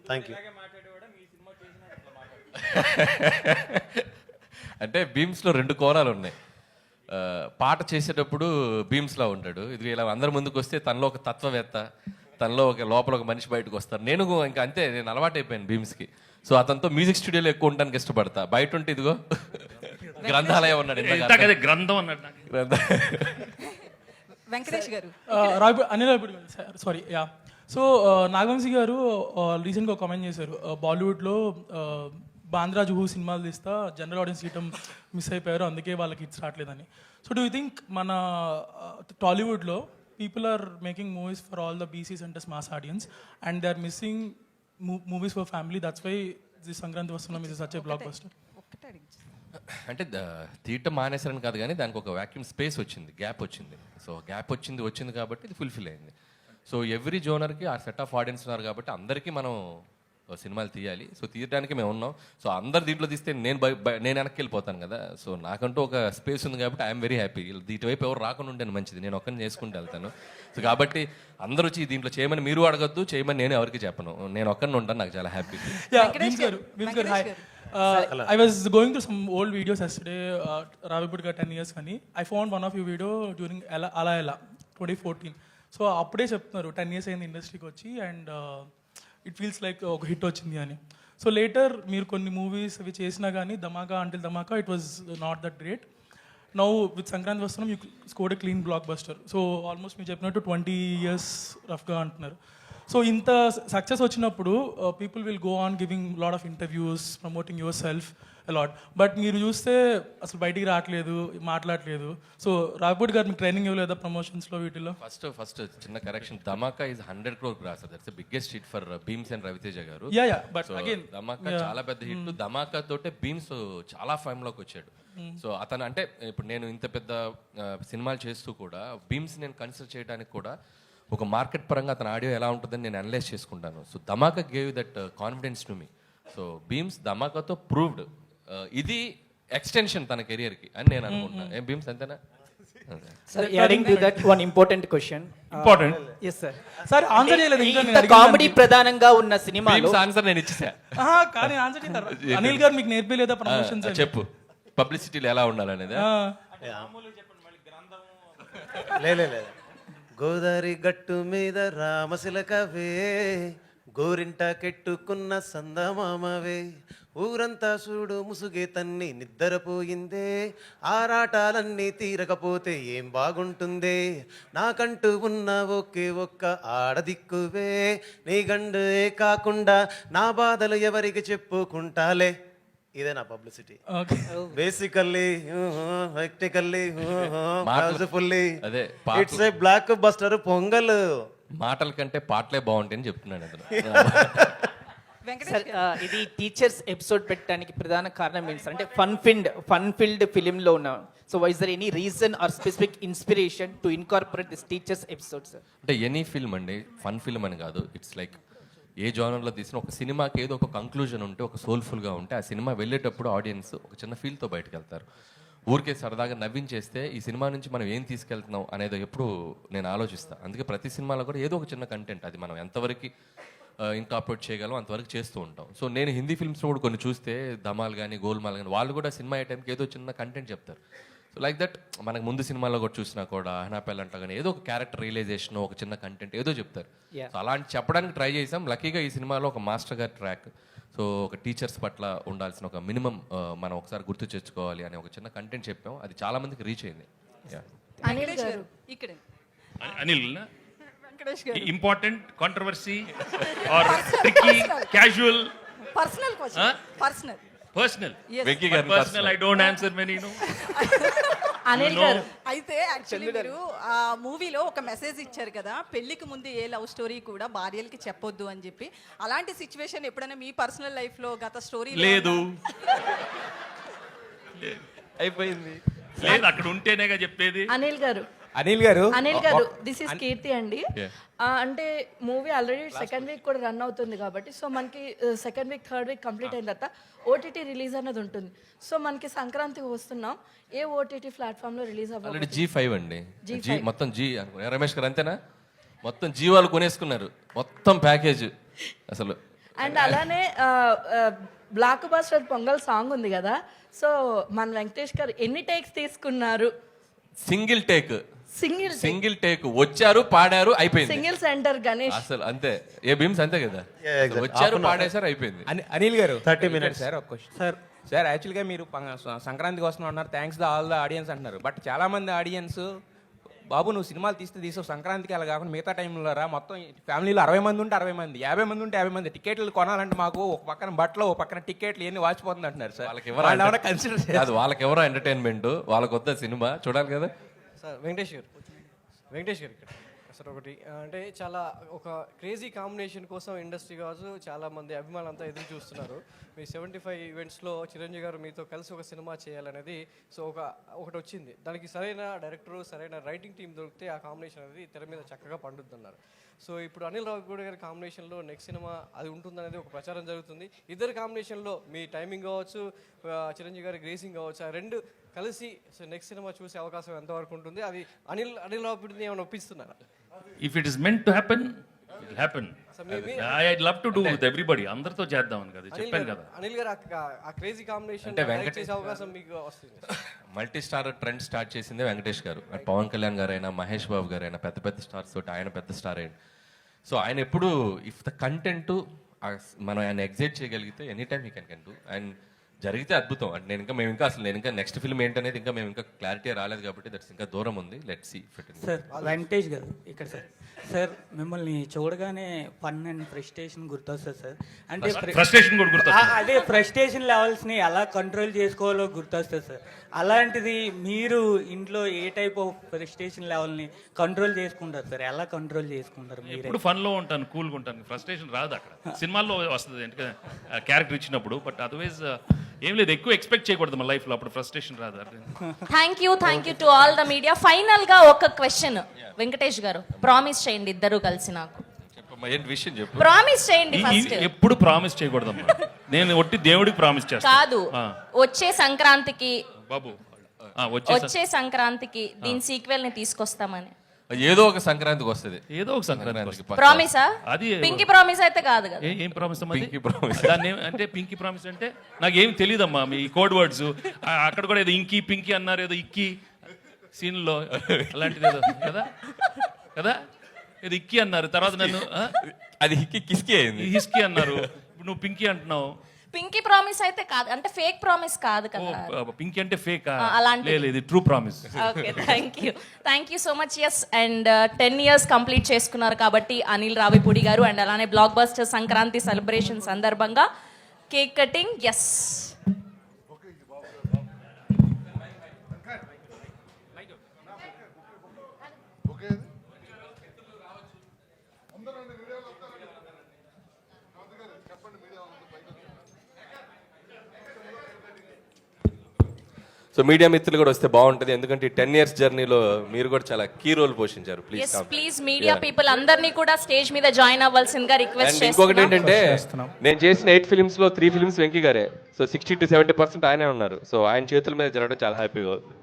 Thank you. అంటే భీమ్స్లో 2 కోణాలు ఉన్నాయి. పాట చేసేటప్పుడు భీమ్స్లా ఉంటాడు, ఇది ఇలా అందరి ముందుకు వస్తే తనలో ఒక తత్వవేత్త, తనలో ఒక లోపల ఒక మనిషి బయటకు వస్తారు. నేను ఇంకా అంతే, నేను అలవాటైపోయాను భీమ్స్కి. సో అతనితో మ్యూజిక్ స్టూడియోలో ఎక్కువ ఉండడానికి ఇష్టపడతా. బయట ఉంటే ఇదిగో గ్రంథాలయం ఉన్నాడు, గ్రంథం అన్నాడు. Venkatesh garu, Anil sorry ya. So Nagavamsi garu రీసెంట్గా ఒక కామెంట్ చేశారు, బాలీవుడ్లో బాంద్రా జుహూ సినిమాలు తీస్తా జనరల్ ఆడియన్స్ సీటం మిస్ అయిపోయారు, అందుకే వాళ్ళకి హిట్స్ రావట్లేదని. సో డూ యూ థింక్ మన టాలీవుడ్లో people are making movies for all the BCs and mass audience and they are missing movies for family, that's why the Sankranthi Vasthunnam ఇది సచ్ ఏ బ్లాక్ బస్టర్? అంటే తీయటం మానేసారని కాదు, కానీ దానికి ఒక వ్యాక్యూమ్ స్పేస్ వచ్చింది, గ్యాప్ వచ్చింది. సో గ్యాప్ వచ్చింది కాబట్టి ఇది ఫుల్ఫిల్ అయింది. సో ఎవ్రీ జోనర్కి ఆ సెట్ ఆఫ్ ఆడియన్స్ ఉన్నారు కాబట్టి అందరికీ మనం సినిమాలు తీయాలి. సో తీయడానికి మేము ఉన్నాం. సో అందరు దీంట్లో తీస్తే నేను వెనక్కి వెళ్ళిపోతాను కదా. సో నాకంటూ ఒక స్పేస్ ఉంది కాబట్టి ఐఎమ్ వెరీ హ్యాపీ. ఇటువైపు ఎవరు రాకుండా ఉంటేనే మంచిది, నేను ఒక్కరిని చేసుకుంటూ వెళ్తాను. సో కాబట్టి అందరూ వచ్చి దీంట్లో చేయమని మీరు అడగద్దు, చేయమని నేను ఎవరికి చెప్పను, నేను ఒక్కరిని ఉంటాను, నాకు చాలా happy. I was going through some old videos yesterday, Ravipudi ga 10 years kani. I found one of your video during Ala Ela 2014. So appude cheptunnaru 10 years ayindi industry ki vachi and it feels like oka hit ochindi ani. So later meer konni movies avi chesina gaani Dhamaka until Dhamaka it was not that great. Now with Sankranti Vastanam you scored a clean blockbuster. So almost meer cheppinattu 20 years rough ga antunnaru. So ఇంత success వచ్చినప్పుడు people will go on giving lot of interviews, promoting yourself a lot. But మీరు చూస్తే అసలు బయటికి రావట్లేదు, మాట్లాడలేదు. So Ravipudi గారు మీకు ట్రైనింగ్ ఇవ్వలేదా ప్రమోషన్స్లో వీటిలో? ఫస్ట్ చిన్న correction, Dhamaka is 100 crore gross. That's the biggest hit for Bheems and Raviteja గారు. బట్ అగైన్ ధమాకా చాలా పెద్ద హిట్. ధమాకా తోటే భీమ్స్ చాలా ఫేమ్లోకి వచ్చాడు. సో అతను అంటే ఇప్పుడు నేను ఇంత పెద్ద సినిమాలు చేస్తూ కూడా భీమ్స్ నేను కన్సిడర్ చేయడానికి కూడా ఒక మార్కెట్ పరంగా అతని ఆడియో ఎలా ఉంటుందని నేను అనలైజ్ చేసుకుంటాను. So Dhamaka gave that confidence to me. So Bheems ధమాకాతో ప్రూవ్డ్ ఇది ఎక్స్టెన్షన్ తన కెరియర్కి అని నేను అనుకుంటున్నాను. ఏం భీమ్స్ అంతేనా? Sir, adding to that one important question. Important. Yes sir. Sir, answer చేయలేదు ఇంకా నేను అడిగిన కామెడీ ప్రధానంగా ఉన్న సినిమాలో భీమ్స్ ఆన్సర్ నేను ఇచ్చేసా. కానీ ఆన్సర్ చేశారు. అనిల్ గారు మీకు నేర్పిలేదా ప్రమోషన్స్? చెప్పు, పబ్లిసిటీలో ఎలా ఉండాలనేది. లేదు గోదావరి గట్టు మీద రామశిలకవే, గోరింట కెట్టుకున్న సందమామవే, ఊరంతా చూడు ముసుగే తన్ని నిద్రపోయిందే, ఆరాటాలన్నీ తీరకపోతే ఏం బాగుంటుందే, నాకంటూ ఉన్న ఒకే ఒక్క ఆడదిక్కువే, నీ గండే కాకుండా నా బాధలు ఎవరికి చెప్పుకుంటాలే. ఇదే నా publicity. Basically practically usefully it's a blockbuster Pongal. మాటల కంటే పాటలే బాగుంటాయని చెప్తున్నాను అతను. సార్ ఇది టీచర్స్ ఎపిసోడ్ పెట్టడానికి ప్రధాన కారణం ఏంటి సార్? అంటే ఫన్ ఫిల్డ్ ఫిలింలో ఉన్నాం. So is there any reason or specific inspiration to incorporate this teachers episode sir? అంటే ఎనీ ఫిల్మ్ అండి, ఫన్ ఫిల్మ్ అని కాదు. ఇట్స్ లైక్ ఏ జానర్లో తీసిన ఒక సినిమాకి ఏదో ఒక కంక్లూజన్ ఉంటే, ఒక సోల్ఫుల్గా ఉంటే ఆ సినిమా వెళ్ళేటప్పుడు ఆడియన్స్ ఒక చిన్న ఫీల్తో బయటకు వెళ్తారు. ఊరికే సరదాగా నవ్వించేస్తే ఈ సినిమా నుంచి మనం ఏం తీసుకెళ్తున్నాం అనేది ఎప్పుడు నేను ఆలోచిస్తాను. అందుకే ప్రతి సినిమాలో కూడా ఏదో ఒక చిన్న కంటెంట్, అది మనం ఎంతవరకు ఇన్కార్పొరేట్ చేయగలం అంతవరకు చేస్తూ ఉంటాం. సో నేను హిందీ ఫిల్మ్స్లో కూడా కొన్ని చూస్తే, ధమాల్ కానీ గోల్మాల్ కానీ, వాళ్ళు కూడా సినిమా అయ్యే టైంకి ఏదో చిన్న కంటెంట్ చెప్తారు. సో లైక్ దట్ మనకు ముందు సినిమాలో కూడా చూసినా కూడా అహనాపెల్ అంటా కానీ ఏదో ఒక క్యారెక్టర్ రియలైజేషన్, ఒక చిన్న కంటెంట్ ఏదో చెప్తారు. సో అలాంటి చెప్పడానికి ట్రై చేసాం. లక్కీగా ఈ సినిమాలో ఒక మాస్టర్ గారి ట్రాక్, సో ఒక టీచర్స్ పట్ల ఉండాల్సిన ఒక మినిమం మనం ఒకసారి గుర్తు తెచ్చుకోవాలి అనే ఒక చిన్న కంటెంట్ చెప్పాం. అది చాలా మందికి రీచ్ అయింది. అనిల్ గారు ఇక్కడే అనిల్ వెంకటేష్ గారు important controversy or tricky casual personal question personal personal Yes. Venky గారు personal I don't answer many no Anil గారు అయితే యాక్చువల్లీ మీరు ఆ మూవీలో ఒక మెసేజ్ ఇచ్చారు కదా, పెళ్లికి ముందు ఏ లవ్ స్టోరీ కూడా భార్యలకి చెప్పొద్దు అని చెప్పి. అలాంటి సిచ్యువేషన్ ఎప్పుడైనా మీ పర్సనల్ లైఫ్ లో గత స్టోరీ లేదు అయిపోయింది. లేదు అక్కడ ఉంటేనేగా చెప్పేది. అనిల్ గారు అనిల్ గారు అనిల్ గారు దిస్ ఇస్ కీర్తి అండి. అంటే మూవీ ఆల్రెడీ సెకండ్ వీక్ కూడా రన్ అవుతుంది కాబట్టి సో మనకి second week third week complete అయిన తర్వాత ఓటీటీ రిలీజ్ అనేది ఉంటుంది. సో మనకి సంక్రాంతికి వస్తున్నాం, ఏ ఓటీటీ ప్లాట్ఫామ్ లో రిలీజ్ ఆల్రెడీ అవ్వాలి? G5 అండి. జీ మొత్తం జీ అనుకున్నా. రమేష్ గారు అంతేనా? మొత్తం జీ వాళ్ళు కొనేసుకున్నారు మొత్తం ప్యాకేజ్ అసలు. అండ్ అలానే బ్లాక్ బస్టర్ పొంగల్ సాంగ్ ఉంది కదా, సో మన వెంకటేష్ గారు ఎన్ని టేక్స్ తీసుకున్నారు? సింగిల్ టేక్ వచ్చారు, పాడారు, అయిపోయింది. సింగిల్ సెంటర్ గణేష్ అసలు అంతే. ఏ భీమ్స్ అంతే కదా, వచ్చారు, పాడేశారు, అయిపోయింది. అనిల్ గారు 30 minutes. సార్ ఒక క్వశ్చన్ సార్ యాక్చువల్గా మీరు సంక్రాంతికి వస్తున్నాం అన్నారు, thanks the all the audience అంటున్నారు. బట్ చాలా మంది ఆడియన్స్ బాబు నువ్వు సినిమాలు తీసావు సంక్రాంతికి అలా కాకుండా మిగతా టైంలో రా, మొత్తం ఫ్యామిలీలో 60 మంది ఉంటే 60 మంది, 50 మంది ఉంటే 50 మంది, టికెట్లు కొనాలంటే మాకు ఒక పక్కన బట్టలు ఒక పక్కన టికెట్లు ఎన్ని వాచిపోతుంది అంటున్నారు సార్. వాళ్ళకి ఎవరో ఎంటర్టైన్మెంట్, వాళ్ళకి వద్ద సినిమా చూడాలి కదా. సార్ వెంకటేష్ గారు ఇక్కడ సార్ ఒకటి అంటే చాలా ఒక క్రేజీ కాంబినేషన్ కోసం ఇండస్ట్రీ కావచ్చు చాలా మంది అభిమానులు అంతా ఎదురు చూస్తున్నారు. మీ 75 ఈవెంట్స్లో చిరంజీవి గారు మీతో కలిసి ఒక సినిమా చేయాలనేది సో ఒకటి వచ్చింది. దానికి సరైన డైరెక్టరు సరైన రైటింగ్ టీం దొరికితే ఆ కాంబినేషన్ అనేది తెర మీద చక్కగా పండుతున్నారు. సో ఇప్పుడు అనిల్ రావిపూడి గారి కాంబినేషన్లో నెక్స్ట్ సినిమా అది ఉంటుందనేది ఒక ప్రచారం జరుగుతుంది. ఇద్దరు కాంబినేషన్లో మీ టైమింగ్ కావచ్చు, చిరంజీవి గారి గ్రేసింగ్ కావచ్చు, ఆ రెండు కలిసి సో నెక్స్ట్ సినిమా చూసే అవకాశం ఎంతవరకు ఉంటుంది? అది అనిల్ రావిపూడిని ఏమైనా ఒప్పిస్తున్నారా? If it is meant to happen it will happen. I'd love to do with everybody, అందరితో చేద్దామని కదా చెప్పాను కదా. అనిల్ గారు ఆ క్రేజీ కాంబినేషన్ చేసే అవకాశం మీకు వస్తుంది. మల్టీ స్టార్ ట్రెండ్ స్టార్ట్ చేసిందే వెంకటేష్ గారు. పవన్ కళ్యాణ్ గారైనా, మహేష్ బాబు గారైనా, పెద్ద పెద్ద స్టార్స్ తోటి ఆయన పెద్ద స్టార్ అయ్యాడు. సో ఆయన ఎప్పుడు ఇఫ్ ద కంటెంట్ మనం ఆయన ఎగ్జైట్ చేయగలిగితే any time he can do. And జరిగితే అద్భుతం. అంటే నేను ఇంకా నెక్స్ట్ ఫిల్మ్ ఏంటనేది ఇంకా మేము ఇంకా క్లారిటీ రాలేదు కాబట్టి దట్స్ ఇంకా దూరం ఉంది. Let see. సార్ వెంకటేష్ గారు ఇక్కడ సార్ మిమ్మల్ని చూడగానే ఫన్ అండ్ ఫ్రస్ట్రేషన్ గుర్తొస్తుంది సార్. అంటే ఫ్రస్ట్రేషన్ కూడా గుర్తొస్తుంది. అదే ఫ్రస్ట్రేషన్ లెవెల్స్ని ఎలా కంట్రోల్ చేసుకోవాలో గుర్తొస్తుంది సార్. అలాంటిది మీరు ఇంట్లో ఏ టైప్ ఆఫ్ ఫ్రస్ట్రేషన్ లెవెల్ని కంట్రోల్ చేసుకుంటారు సార్? ఎలా కంట్రోల్ చేసుకుంటారు మీరు? ఇప్పుడు ఫన్లో ఉంటాను, కూల్గా ఉంటాను, ఫ్రస్ట్రేషన్ రాదు. అక్కడ సినిమాల్లో వస్తుంది ఎందుకంటే క్యారెక్టర్ ఇచ్చినప్పుడు. బట్ అదర్వైజ్ ఏం లేదు, ఎక్కువ ఎక్స్పెక్ట్ చేయకూడదు మన లైఫ్లో, అప్పుడు ఫ్రస్ట్రేషన్ రాదు. Thank you to all the media. Final గా ఒక క్వశ్చన్ వెంకటేష్ గారు, ప్రామిస్ చేయండి ఇద్దరు కలిసి నాకు. విషయం చెప్పు. ప్రామిస్ చేయండి ఫస్ట్. ఎప్పుడు ప్రామిస్ చేయకూడదమ్మా, నేను ఒట్టి దేవుడికి ప్రామిస్ చేస్తాను. కాదు, వచ్చే సంక్రాంతికి బాబు వచ్చే సంక్రాంతికి దీని సీక్వెల్ ని తీసుకొస్తామని. ఏదో ఒక సంక్రాంతికి వస్తుంది. ఏదో ఒక సంక్రాంతికి ప్రామిసా? అది పింకీ ప్రామిస్ అయితే కాదు కదా. ఏం ప్రామిస్ అమ్మా? దాన్ని అంటే పింకీ ప్రామిస్ అంటే నాకేం తెలియదమ్మా మీ కోడ్ వర్డ్స్. అక్కడ కూడా ఏదో ఇంకీ పింకీ అన్నారు, ఏదో ఇక్కి సీన్లో అలాంటిది ఏదో కదా కదా ఏదో ఇక్కి అన్నారు. తర్వాత నన్ను అది హిస్కీ అయింది, హిస్కీ అన్నారు. ఇప్పుడు నువ్వు పింకీ అంటున్నావు. పింకీ ప్రామిస్ అయితే కాదు, అంటే ఫేక్ ప్రామిస్ కాదు కదా. పింకీ అంటే ఫేక్ అలాంటి లేదు, ఇది true promise. Okay, thank you so much. Yes, and 10 years complete చేసుకున్నారు కాబట్టి అనిల్ రావిపూడి గారు. అండ్ అలానే బ్లాక్ బస్టర్ సంక్రాంతి సెలబ్రేషన్ సందర్భంగా cake cutting. Yes, so media మిత్రులు కూడా వస్తే బాగుంటుంది, ఎందుకంటే 10 years జర్నీలో మీరు కూడా చాలా కీ రోల్ పోషించారు. ప్లీజ్ మీడియా పీపుల్ అందరినీ కూడా స్టేజ్ మీద జాయిన్ అవ్వాల్సిందిగా రిక్వెస్ట్ ఇంకొకటి ఏంటంటే నేను చేసిన 8 films లో 3 films వెంకీ గారే. సో 60 to 70% ఆయనే ఉన్నారు. సో ఆయన చేతుల మీద జరగడం చాలా హ్యాపీగా ఉంది.